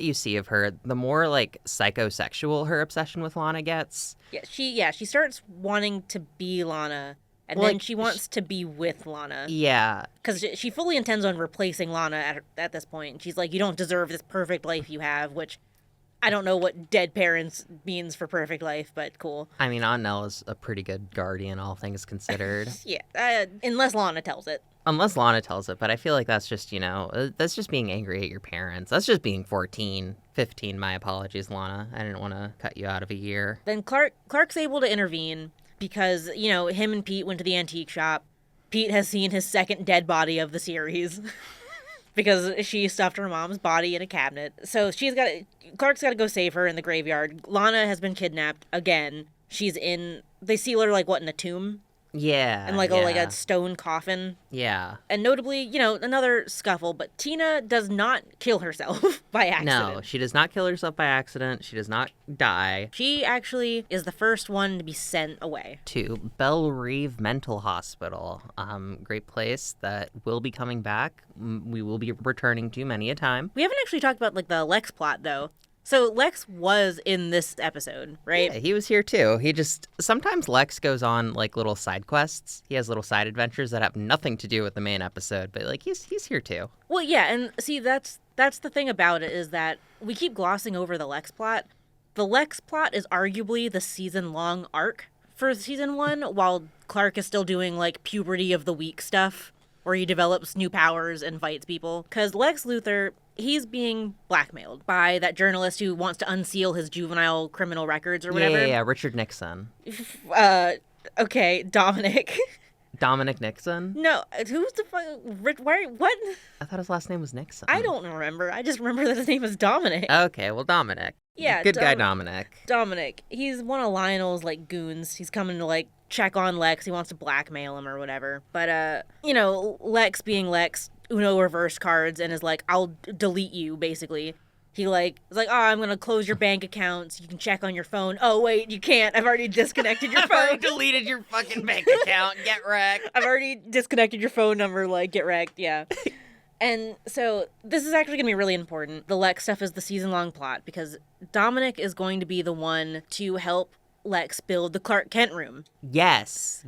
you see of her, the more, like, psychosexual her obsession with Lana gets. Yeah, she starts wanting to be Lana, and then she wants to be with Lana. Yeah. Because she fully intends on replacing Lana at this point. She's like, you don't deserve this perfect life you have, which... I don't know what dead parents means for perfect life, but cool. I mean, Aunt Nell is a pretty good guardian, all things considered. Yeah, unless Lana tells it. Unless Lana tells it, but I feel like that's just, that's just being angry at your parents. That's just being 14, 15, my apologies, Lana. I didn't want to cut you out of a year. Then Clark's able to intervene because, him and Pete went to the antique shop. Pete has seen his second dead body of the series. Because she stuffed her mom's body in a cabinet. So Clark's got to go save her in the graveyard. Lana has been kidnapped again. They seal her, like, in a tomb? Yeah. And, a stone coffin. Yeah. And notably, another scuffle, but Tina does not kill herself by accident. No, she does not kill herself by accident. She does not die. She actually is the first one to be sent away. To Belle Reve Mental Hospital. Great place that will be coming back. We will be returning to many a time. We haven't actually talked about, the Lex plot, though. So Lex was in this episode, right? Yeah, he was here too. Sometimes Lex goes on, like, little side quests. He has little side adventures that have nothing to do with the main episode, but, like, he's here too. Well, yeah, and see, that's the thing about it, is that we keep glossing over the Lex plot. The Lex plot is arguably the season-long arc for season 1, while Clark is still doing, like, puberty of the week stuff, where he develops new powers and fights people. Because Lex Luthor... he's being blackmailed by that journalist who wants to unseal his juvenile criminal records or whatever. Yeah, Richard Nixon. Okay, Dominic. Dominic Nixon? No, who's the fuck? What? I thought his last name was Nixon. I don't remember. I just remember that his name is Dominic. Okay, well, Dominic. Yeah, Good guy Dominic. Dominic. He's one of Lionel's, like, goons. He's coming to, like, check on Lex. He wants to blackmail him or whatever. But, Lex being Lex, Uno reverse cards and is like, I'll delete you, basically. He, like, is like, oh, I'm going to close your bank accounts. You can check on your phone. Oh, wait, you can't. I've already disconnected your phone. I've already deleted your fucking bank account. Get wrecked. I've already disconnected your phone number. Like, get wrecked. Yeah. And so this is actually going to be really important. The Lex stuff is the season-long plot because Dominic is going to be the one to help Lex build the Clark Kent room. Yes.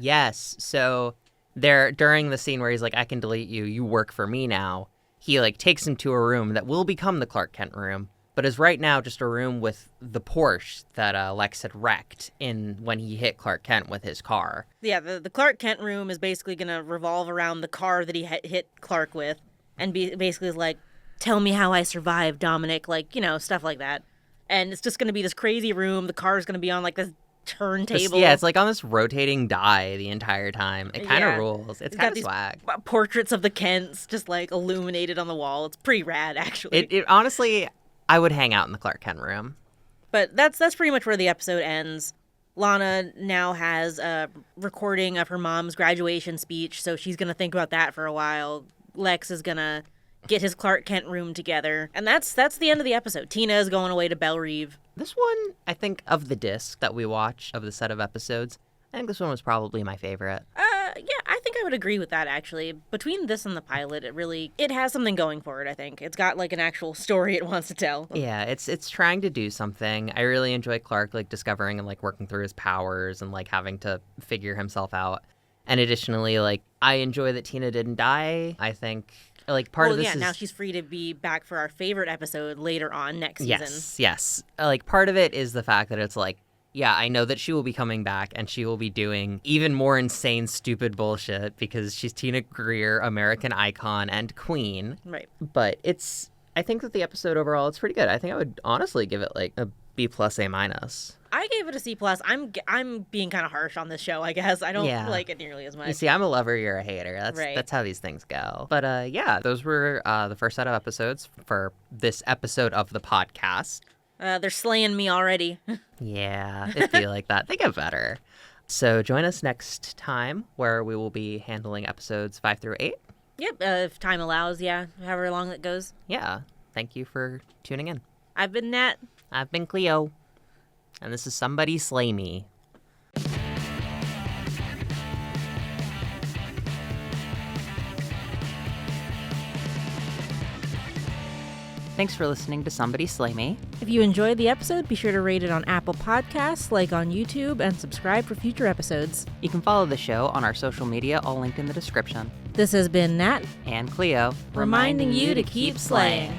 So during the scene where he's like, I can delete you, you work for me now, he, like, takes him to a room that will become the Clark Kent room, but is right now just a room with the Porsche that Lex had wrecked when he hit Clark Kent with his car. Yeah, the Clark Kent room is basically going to revolve around the car that he hit Clark with, and basically is like, tell me how I survived, Dominic, like, stuff like that. And it's just going to be this crazy room. The car is going to be on, like, this turntable. It's like on this rotating die the entire time. It kind of rules. It's kind of swag. Portraits of the Kents just, like, illuminated on the wall. It's pretty rad, actually. It honestly, I would hang out in the Clark Kent room. But that's pretty much where the episode ends. Lana now has a recording of her mom's graduation speech, so she's going to think about that for a while. Lex is going to get his Clark Kent room together. And that's the end of the episode. Tina is going away to Belle Reve. This one, I think, of the disc that we watch, of the set of episodes, I think this one was probably my favorite. Yeah, I think I would agree with that, actually. Between this and the pilot, it has something going for it, I think. It's got, like, an actual story it wants to tell. Yeah, it's trying to do something. I really enjoy Clark, like, discovering and, like, working through his powers and, like, having to figure himself out. And additionally, like, I enjoy that Tina didn't die. I think, like, part of this is... now she's free to be back for our favorite episode later on next season. Yes. Like, part of it is the fact that it's like, yeah, I know that she will be coming back and she will be doing even more insane, stupid bullshit because she's Tina Greer, American icon and queen. Right. But I think that the episode overall, it's pretty good. I think I would honestly give it like a B+, A-. I gave it a C+. I'm being kind of harsh on this show, I guess. I don't like it nearly as much. You see, I'm a lover, you're a hater. Right. That's how these things go. But yeah, those were the first set of episodes for this episode of the podcast. They're slaying me already. Yeah, it'd be like that. They get better. So join us next time where we will be handling episodes 5 through 8. Yep, if time allows, however long that goes. Yeah, thank you for tuning in. I've been Nat. I've been Cleo. And this is Somebody Slay Me. Thanks for listening to Somebody Slay Me. If you enjoyed the episode, be sure to rate it on Apple Podcasts, like on YouTube, and subscribe for future episodes. You can follow the show on our social media, all linked in the description. This has been Nat and Cleo, reminding you to keep slaying.